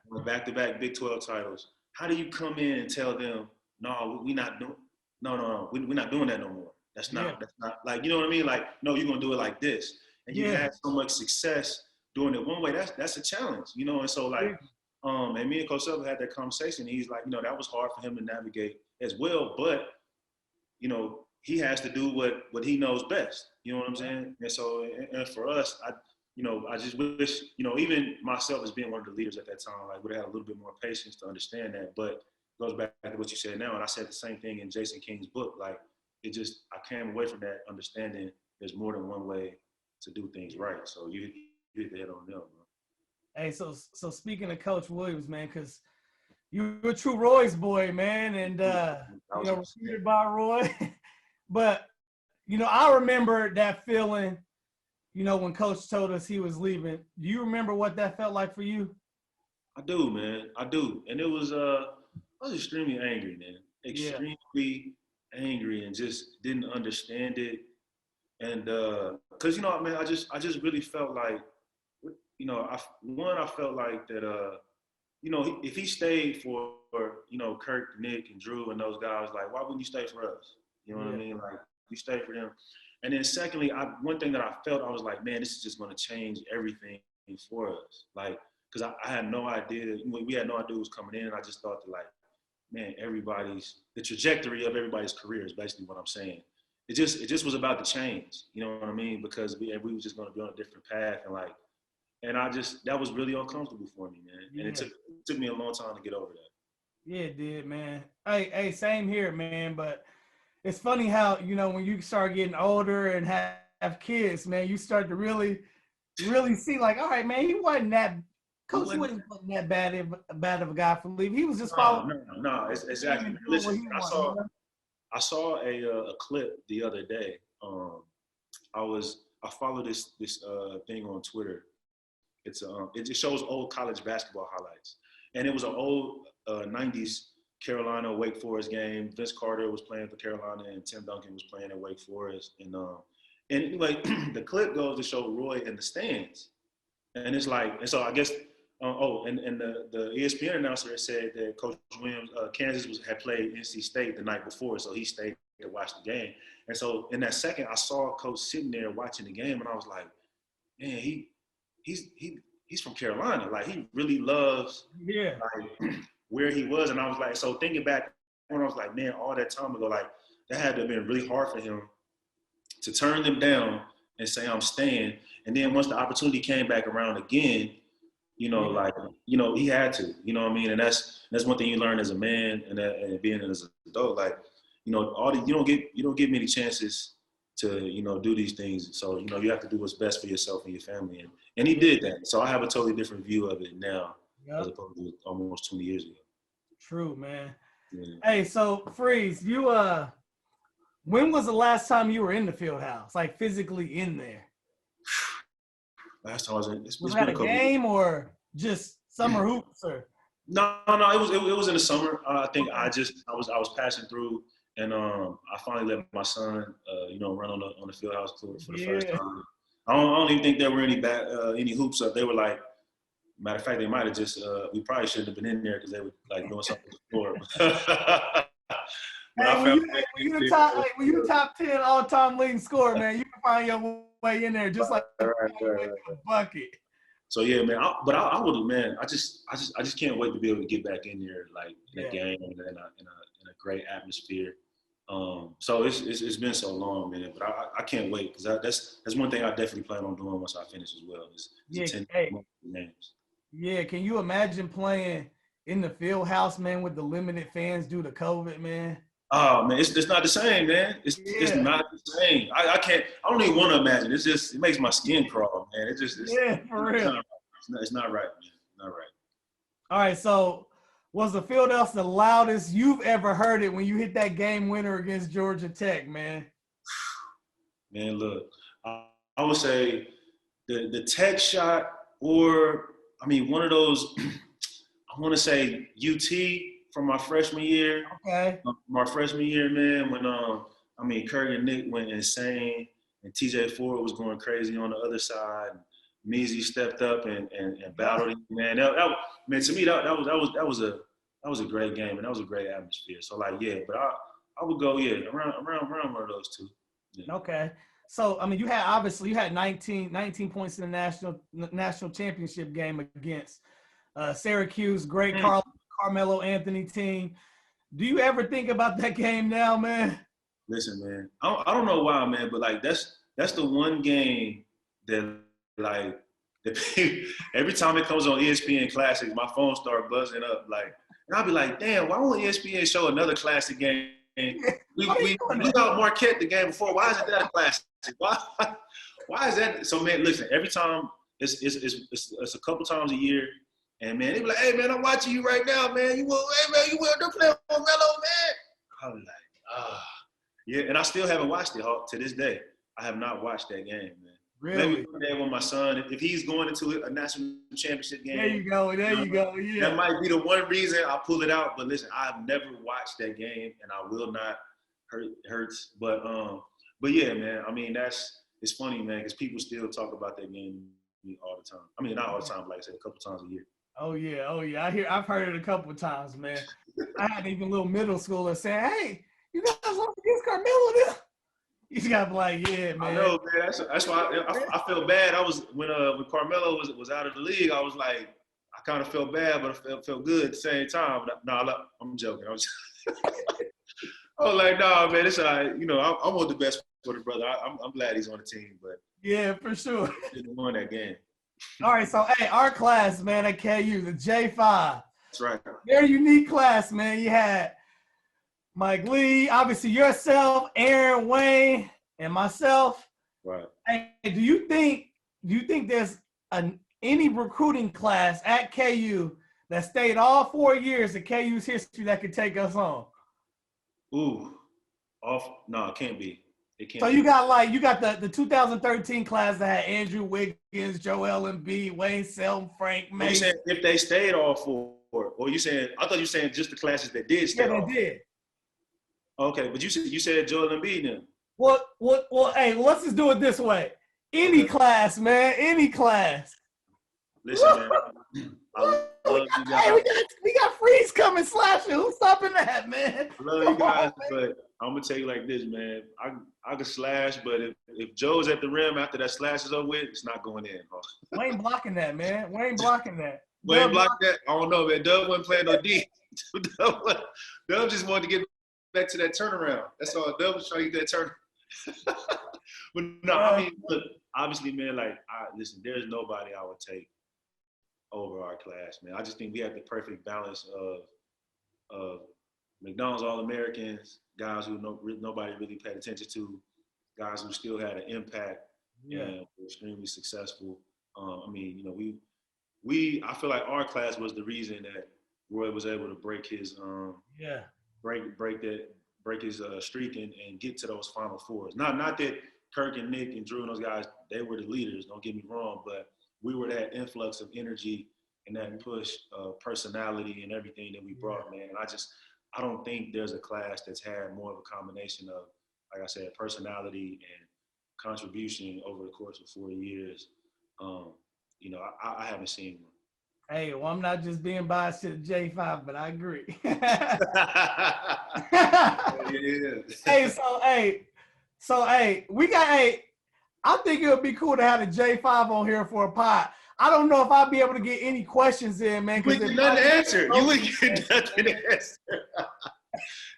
went back-to-back Big 12 titles? How do you come in and tell them, no, we're not doing that no more? That's not like, you know what I mean? Like, no, you're gonna do it like this. And you had so much success doing it one way. That's a challenge, And so and me and Coach Self had that conversation. He's like, that was hard for him to navigate as well, but he has to do what he knows best. You know what I'm saying? And so, and for us, I just wish, even myself as being one of the leaders at that time, like would have had a little bit more patience to understand that. But it goes back to what you said now, and I said the same thing in Jason King's book. Like I came away from that understanding there's more than one way to do things right. So you hit the head on them, bro. Hey, so speaking of Coach Williams, man, because you're a true Roy's boy, man, and recruited by Roy. But I remember that feeling. When Coach told us he was leaving, do you remember what that felt like for you? I do, man. I do. And it was, I was extremely angry, man. Extremely angry and just didn't understand it. And, cause man, I just really felt like, I felt like that, if he stayed for, Kirk, Nick and Drew and those guys, like, why wouldn't you stay for us? You know what I mean? Like, you stay for them. And then secondly, one thing that I felt, I was like, man, this is just going to change everything for us. Like, because I had no idea, we had no idea what was coming in. And I just thought that, like, man, the trajectory of everybody's career is basically what I'm saying. It just was about to change, you know what I mean? Because we were just going to be on a different path. And that was really uncomfortable for me, man. And it took me a long time to get over that. Yeah, it did, man. Hey, same here, man. But it's funny how, when you start getting older and have kids, man, you start to really see like, all right, man, he wasn't that bad of a guy for leaving. He was just following. No, it's exactly. Listen, I saw a clip the other day. I follow this thing on Twitter. It just shows old college basketball highlights, and it was an old 90s Carolina Wake Forest game. Vince Carter was playing for Carolina, and Tim Duncan was playing at Wake Forest. And anyway, the clip goes to show Roy in the stands, and it's like, and so I guess, and the ESPN announcer said that Coach Williams, Kansas had played NC State the night before, so he stayed to watch the game. And so in that second, I saw Coach sitting there watching the game, and I was like, man, he's from Carolina. Like, he really loves like, where he was. And I was like, so thinking back when I was like, man, all that time ago, like, that had to have been really hard for him to turn them down and say, I'm staying. And then once the opportunity came back around again, he had to, you know what I mean? And that's one thing you learn as a man and being as an adult, like, you don't get many chances to, do these things. So, you have to do what's best for yourself and your family. And he did that. So I have a totally different view of it now as opposed to almost 20 years ago. True, man. Yeah. Hey, so Freeze, when was the last time you were in the field house, like physically in there? Last time I was in, was that a game or just summer hoops or? No, it was in the summer. I think I was passing through, and I finally let my son, run on the field house court for the first time. I don't even think there were any hoops up. They were like, matter of fact, they might have just. We probably shouldn't have been in there because they were like doing something on the floor. When you the top 10 all-time leading scorer, man, you can find your way in there just like a bucket. So yeah, man. I would, man. I just can't wait to be able to get back in there, like in a game in a great atmosphere. So it's been so long, man. But I can't wait because that's one thing I definitely plan on doing once I finish as well. Is 10 games. Yeah, can you imagine playing in the field house, man, with the limited fans due to COVID, man? Oh man, it's not the same, man. It's not the same. I don't even want to imagine. It makes my skin crawl, man. For real. It's not right, man. Not right. All right, so was the field house the loudest you've ever heard it when you hit that game winner against Georgia Tech, man? Man, look, I would say the Tech shot, or one of those. I want to say UT from my freshman year. Okay. My freshman year, man, when Kirk and Nick went insane, and TJ Ford was going crazy on the other side. And Measy stepped up and battled him, man. Man, to me that was a great game, and that was a great atmosphere. So but I would go around one of those two. Yeah. Okay. So you had 19 points in the national championship game against Syracuse, great Carmelo Anthony team. Do you ever think about that game now, man? Listen, man, I don't know why, man, but like that's the one game that like Every time it comes on ESPN Classics, my phone start buzzing up. Like, and I'll be like, damn, why won't ESPN show another classic game? We got Marquette the game before. Why isn't that a classic? Why is that? So man, listen. Every time it's a couple times a year, and man, they be like, hey man, I'm watching you right now, man. You will don't play on Melo, man. I'm like, yeah, and I still haven't watched it, Hawk, to this day. I have not watched that game, man. Really? Maybe one day with my son, if he's going into a national championship game. There you go. Yeah. That might be the one reason I pull it out. But listen, I've never watched that game, and I will not. It hurts, but yeah, man. I mean, it's funny, man, because people still talk about that game all the time. I mean, not all the time, like I said, a couple times a year. Oh yeah. I've heard it a couple of times, man. I had even little middle schoolers saying, "Hey, you guys want to get Carmelo there?" You just gotta be like, yeah, man. I know, man. That's why I felt bad. I was when Carmelo was out of the league. I was like, I kind of felt bad, but I felt good at the same time. I'm joking. I was like, nah, man. It's all right. You know, I want the best for the brother. I'm glad he's on the team, but yeah, for sure. Didn't win that game. All right, so hey, our class, man, at KU, the J5. That's right. Very unique class, man. You had Mike Lee, obviously yourself, Aaron, Wayne, and myself. Right. Hey, do you think there's any recruiting class at KU that stayed all 4 years of KU's history that could take us on? Ooh, no, it can't be. It can't. So you got the 2013 class that had Andrew Wiggins, Joel Embiid, Wayne Selton, Frank Mason. You saying if they stayed all 4, or you saying? I thought you were saying just the classes that did stay. Yeah, they did. Okay, but you said Joel Embiid then. Well, hey, let's just do it this way. Any class, man, any class. Listen, man. We got Freeze coming, slashing. Who's stopping that, man? I love you guys, but I'm gonna tell you like this, man. I can slash, but if Joe's at the rim after that slash is over with, it's not going in. Wayne blocking that, man. Wayne blocking that. Wayne blocked that. I don't know, man. Dub wasn't playing no D. Dub just wanted to get back to that turnaround. That's all. Dub was trying to get that turn. But no, I mean, look, obviously, man, like, listen, there's nobody I would take over our class, man. I just think we have the perfect balance of McDonald's All-Americans, guys who nobody really paid attention to, guys who still had an impact and were extremely successful. I mean, you know, I feel like our class was the reason that Roy was able to break his break his streak and get to those Final Fours. Not that Kirk and Nick and Drew and those guys, they were the leaders, don't get me wrong, but we were that influx of energy and that push of personality and everything that we brought, man. And I don't think there's a class that's had more of a combination of, like I said, personality and contribution over the course of 4 years. You know, I haven't seen one. Hey, well, I'm not just being biased to the J5, but I agree. I think it would be cool to have the J5 on here for a pod. I don't know if I'll be able to get any questions in, man. You wouldn't get nothing to answer. You wouldn't get nothing to answer.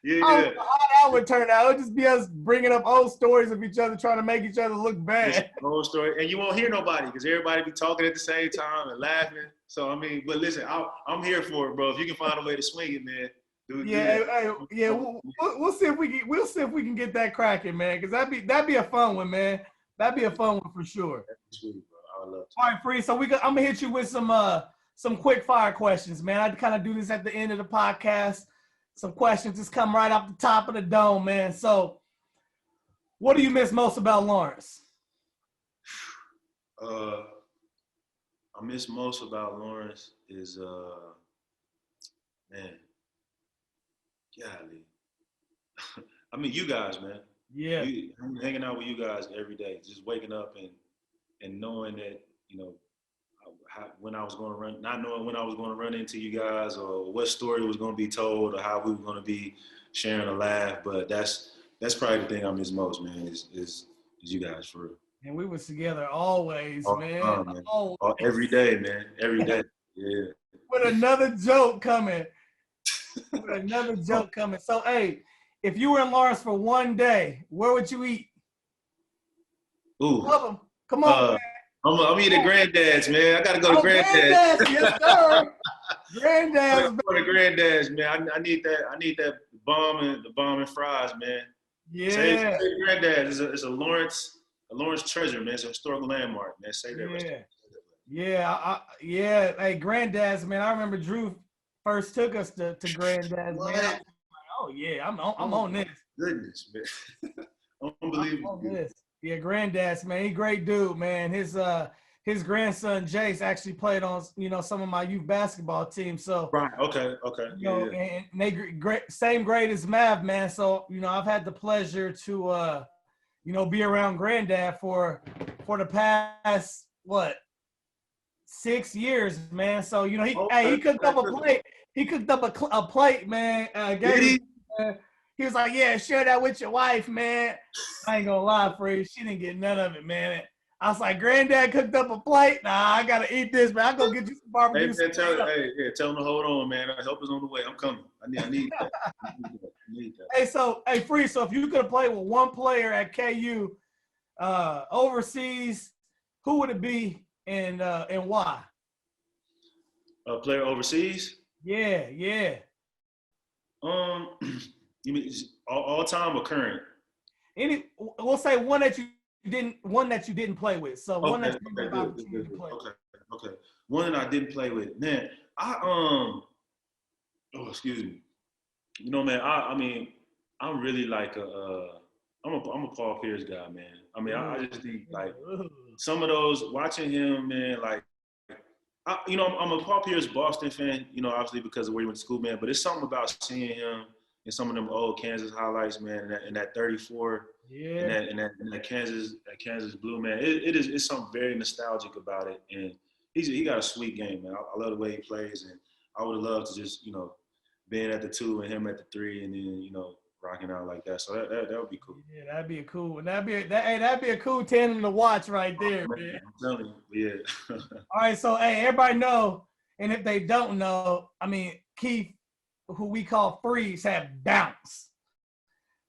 I don't know how that would turn out. It would just be us bringing up old stories of each other, trying to make each other look bad. Old story. And you won't hear nobody because everybody be talking at the same time and laughing. So, I mean, but listen, I'm here for it, bro. If you can find a way to swing it, man. We'll see if we can get that cracking, man, because that'd be a fun one, man. That'd be a fun one for sure. That's sweet, bro. I would love to. All right, Free. So I'm gonna hit you with some quick fire questions, man. I kind of do this at the end of the podcast. Some questions just come right off the top of the dome, man. So, what do you miss most about Lawrence? I miss most about Lawrence is man. Golly. I mean, you guys, man. Yeah. I'm hanging out with you guys every day, just waking up and knowing that, you know, when I was going to run, not knowing when I was going to run into you guys or what story was going to be told or how we were going to be sharing a laugh. But that's probably the thing I miss most, man, is you guys, for real. And we was together always, man. Always. Every day, man. Every day. Yeah. With another joke coming. So, hey, if you were in Lawrence for one day, where would you eat? Ooh. Love 'em. Come on, man. I'm eating Granddad's, man. I gotta go to Granddad's, yes, sir. Granddad's. Go to Granddad's, man. I need that. I need that bomb and fries, man. Yeah. Say Granddad's. It's a Lawrence treasure, man. It's a historical landmark, man. Say that. Yeah. Hey, Granddad's, man. I remember Drew first took us to Granddad's, man. Like, oh yeah, I'm on this. Goodness, man. Unbelievable. I'm on this. Yeah, Granddad's, man. He great dude, man. His grandson Jace actually played on some of my youth basketball teams. So right, okay. And they great, same grade as Mav, man. So I've had the pleasure to be around Granddad for the past 6 years, man. So he cooked up a plate. He cooked up a plate, man. He was like, "Yeah, share that with your wife, man." I ain't gonna lie, Free. She didn't get none of it, man. I was like, "Granddad cooked up a plate. Nah, I gotta eat this, man. I go get you some barbecue." Hey, tell him to hold on, man. Help is on the way. I'm coming. I need that. I need that. Hey, Free. So if you could have played with one player at KU overseas, who would it be and why? A player overseas? Yeah. You mean all time or current? We'll say one that you didn't play with. So one that you didn't opportunity to play with. Okay. One that I didn't play with. Man, excuse me. Man, I'm really like I'm a Paul Pierce guy, man. I mean, I just think like some of those watching him, man, like I'm a Paul Pierce Boston fan, obviously because of where he went to school, man. But it's something about seeing him in some of them old Kansas highlights, man, and that 34, and that Kansas blue, man. It's something very nostalgic about it, and he got a sweet game, man. I love the way he plays, and I would have loved to just being at the 2 and him at the 3, and then rocking out like that. So that would be cool. Yeah, that'd be a cool. That'd be a cool tandem to watch right there, man. I'm telling you, yeah. All right, so everybody know, and if they don't know, I mean, Keith, who we call Freeze, had bounce.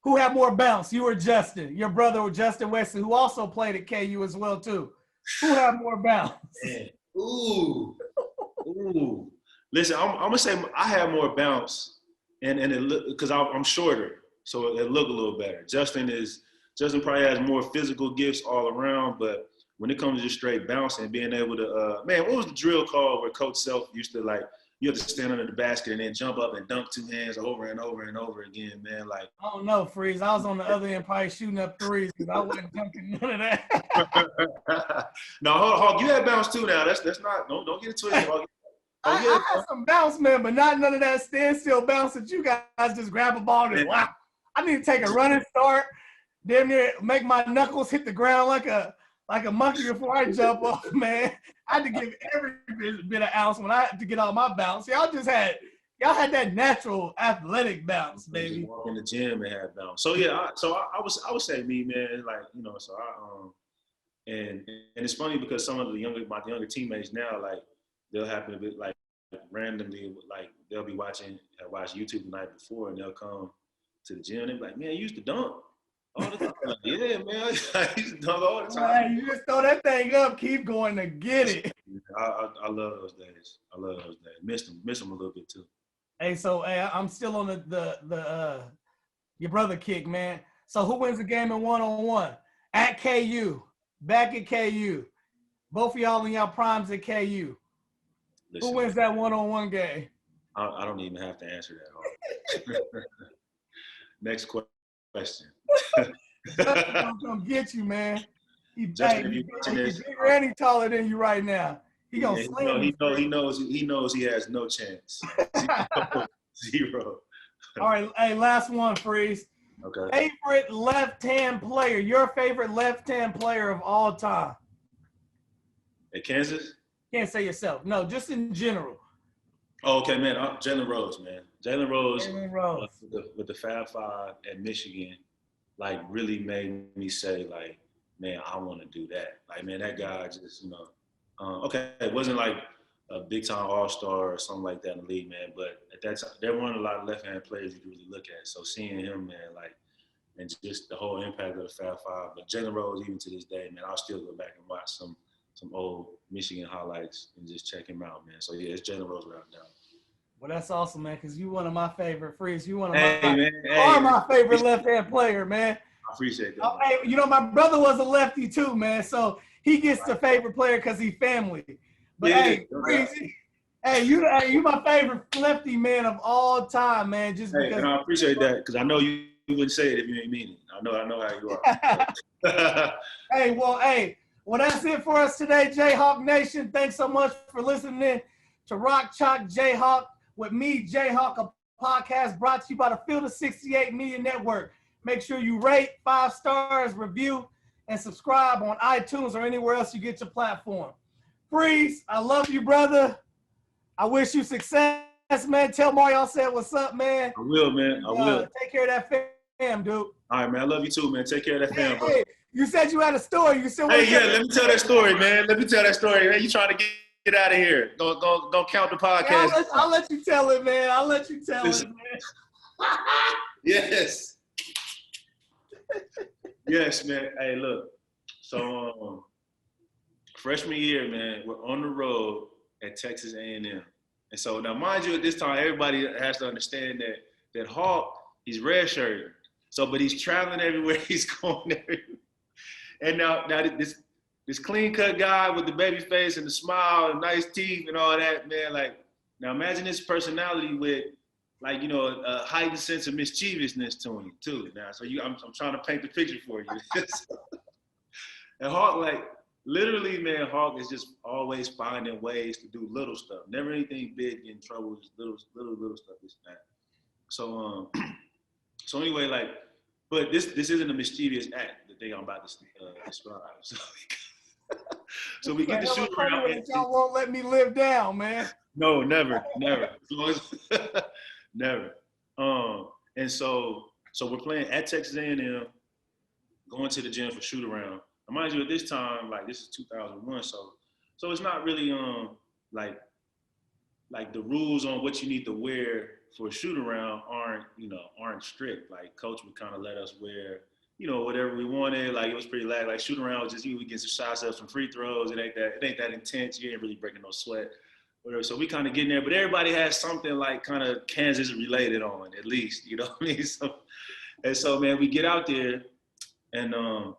Who had more bounce? You or Justin? Your brother, Justin Wesley, who also played at KU as well too. Who had more bounce? Man. Ooh. Listen, I'm gonna say I had more bounce, and it look because I'm shorter, so it looked a little better. Justin probably has more physical gifts all around, but when it comes to just straight bouncing and being able to, man, what was the drill called where Coach Self used to you have to stand under the basket and then jump up and dunk 2 hands over and over and over again, man. Like, I don't know, Freeze. I was on the other end probably shooting up threes because I wasn't dunking none of that. No, Hawk, you had bounce too now. That's not, don't get it twisted, Hawk. I had some bounce, man, but not none of that standstill bounce that you guys just grab a ball and wow. I need to take a running start, damn near make my knuckles hit the ground like a monkey before I jump off, man. I had to give every bit of ounce when I had to get all my bounce. Y'all had that natural athletic bounce, baby. Walk in the gym and have bounce. So yeah, I would say me, man, and it's funny because some of my younger teammates now, like they'll happen to be like randomly, like they'll be watch YouTube the night before and they'll come to the gym and they'll be like, man, you used to dunk all the time. Like, yeah, man, I used to dunk all the time. Hey, you just throw that thing up, keep going to get it. I love those days. Miss them a little bit too. Hey, so I'm still on the your brother kick, man. So who wins the game in 1-on-1? At KU, back at KU. Both of y'all in y'all primes at KU. Listen, who wins that 1-on-1 game? I don't even have to answer that. Next question. I'm gonna get you, man. He's bigger and he's taller than you right now. He gonna slam you. He knows he has no chance. Zero. All right, hey, last one, Freeze. Okay. Favorite left-hand player. Your favorite left-hand player of all time. At Kansas? Can't say yourself. No, just in general. Oh, okay, man. Jalen Rose, man. Jalen Rose. With the Fab Five at Michigan, like really made me say, like, man, I want to do that. Like, man, that guy just, okay, it wasn't like a big-time all-star or something like that in the league, man, but at that time, there weren't a lot of left-hand players you could really look at. So seeing him, man, like, and just the whole impact of the Fab Five. But Jalen Rose, even to this day, man, I'll still go back and watch some old Michigan highlights and just check him out, man. So yeah, it's Jalen Wilson right now. Well, that's awesome, man, because you one of my favorite Freeze. You one of Hey, my man. are my favorite left-hand player, man. I appreciate that. Oh, hey, you know, my brother was a lefty too, man. So he gets the favorite player because he family. But hey, Freeze, hey, you my favorite lefty man of all time, man. Just because. And I appreciate that because I know you wouldn't say it if you ain't mean it. I know how you are. Hey, well, that's it for us today, Jayhawk Nation. Thanks so much for listening to Rock Chalk Jayhawk with me, Jayhawk, a podcast brought to you by the Field of 68 Media Network. Make sure you rate 5 stars, review, and subscribe on iTunes or anywhere else you get your platform. Freeze, I love you, brother. I wish you success, man. Tell Mario I said what's up, man. I will, man. I will. Take care of that fam, dude. All right, man. I love you too, man. Take care of that fam, bro. Hey, you said you had a story. You said, hey, yeah, let me tell that story, man. Let me tell that story. Hey, you trying to get out of here. Don't count the podcast. Yeah, I'll let you tell it, man. I'll let you tell it, man. Yes. Yes, man. Hey, look. So freshman year, man, we're on the road at Texas A&M. And so now, mind you, at this time, everybody has to understand that Hawk, he's redshirted. So, but he's traveling everywhere. He's going everywhere. And now this clean-cut guy with the baby face and the smile and nice teeth and all that, man, like, now imagine his personality with, like, you know, a heightened sense of mischievousness to him, too. Now, so I'm trying to paint the picture for you. And Hawk, like, literally, man, Hawk is just always finding ways to do little stuff. Never anything big, in trouble, just little stuff, this and that. So, so anyway, like, but this isn't a mischievous act, the thing I'm about to describe. So we get to shoot around. Y'all won't let me live down, man. No, never. Never. And so we're playing at Texas A&M, going to the gym for shoot around. Now, mind you, at this time, like, this is 2001, so it's not really like the rules on what you need to wear for a shoot around aren't strict. Like, coach would kind of let us wear, you know, whatever we wanted. Like, it was pretty lax. Like, shoot around was just, we get some shots up, some free throws. It ain't that intense. You ain't really breaking no sweat, whatever. So we kind of get in there, but everybody has something like kind of Kansas related on, at least, you know what I mean? So man, we get out there, and no,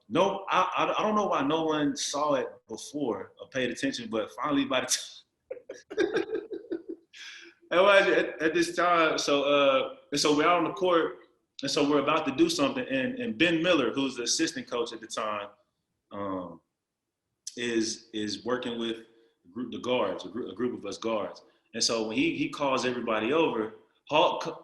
I don't know why no one saw it before or paid attention, but finally by the time. At this time, so we're out on the court, and so we're about to do something, and Ben Miller, who's the assistant coach at the time, is working with the guards, a group of us guards. And so when he calls everybody over, Hawk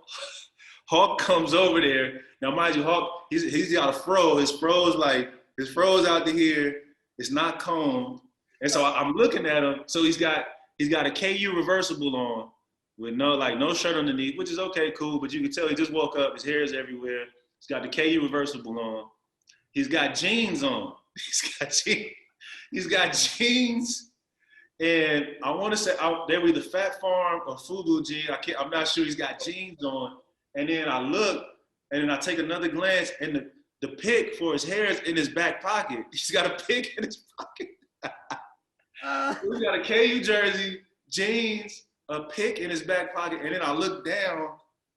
comes over there. Now, mind you, Hawk, he's got a fro. His fro's out to here. It's not combed. And so I'm looking at him. So he's got a KU reversible on, with no shirt underneath, which is okay, cool, but you can tell he just woke up, his hair is everywhere. He's got the KU reversible on. He's got jeans on. He's got jeans, and I want to say they were either Fat Farm or Fubu jeans. I'm not sure. He's got jeans on, and then I look, and then I take another glance, and the pick for his hair is in his back pocket. He's got a pick in his pocket. He's got a KU jersey, jeans, a pick in his back pocket, and then I look down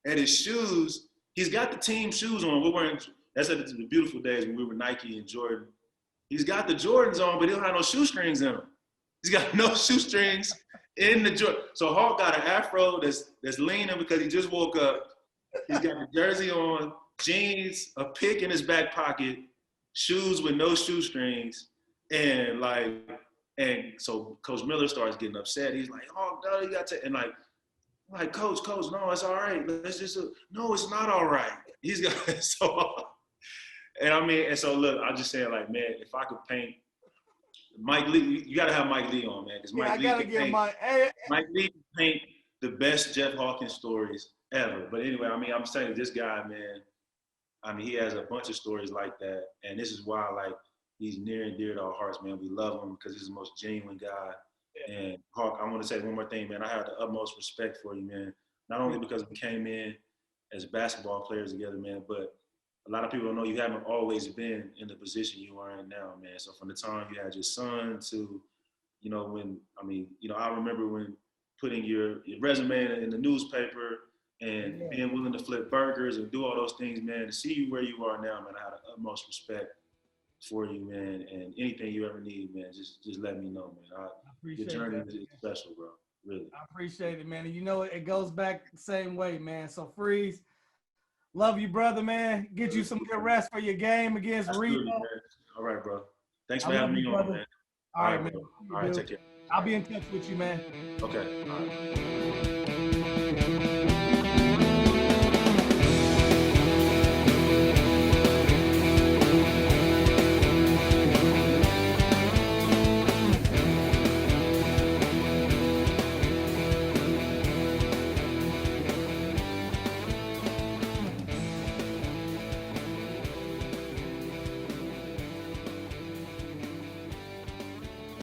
at his shoes. He's got the team shoes on. We're wearing, that's at the beautiful days when we were Nike and Jordan. He's got the Jordans on, but he don't have no shoestrings in them. He's got no shoestrings in the Jordan. So Hawk got an afro that's leaning because he just woke up. He's got the jersey on, jeans, a pick in his back pocket, shoes with no shoestrings, and so Coach Miller starts getting upset. He's like, "Oh, no, you got to," and like, Coach, no, it's all right. Let's just, no, it's not all right. He's got and so look, I'm just saying, like, man, if I could paint Mike Lee, you got to have Mike Lee on, man, because Mike Lee can paint the best Jeff Hawkins stories ever. But anyway, I'm saying this guy, man, he has a bunch of stories like that, and this is why, like, he's near and dear to our hearts, man. We love him because he's the most genuine guy. And Hawk, I want to say one more thing, man. I have the utmost respect for you, man. Not only because we came in as basketball players together, man, but a lot of people don't know you haven't always been in the position you are in now, man. So from the time you had your son to I remember when putting your resume in the newspaper and being willing to flip burgers and do all those things, man, to see you where you are now, man, I have the utmost respect for you, man, and anything you ever need, man, just let me know, man. I appreciate your journey that. is special, bro. Really. I appreciate it, man. And it goes back the same way, man. So Freeze, love you, brother, man. Get you some good rest for your game against Rio. All right, bro. Thanks for having me on, man. All right, man. Bro. All right, take care. I'll be in touch with you, man. Okay. All right.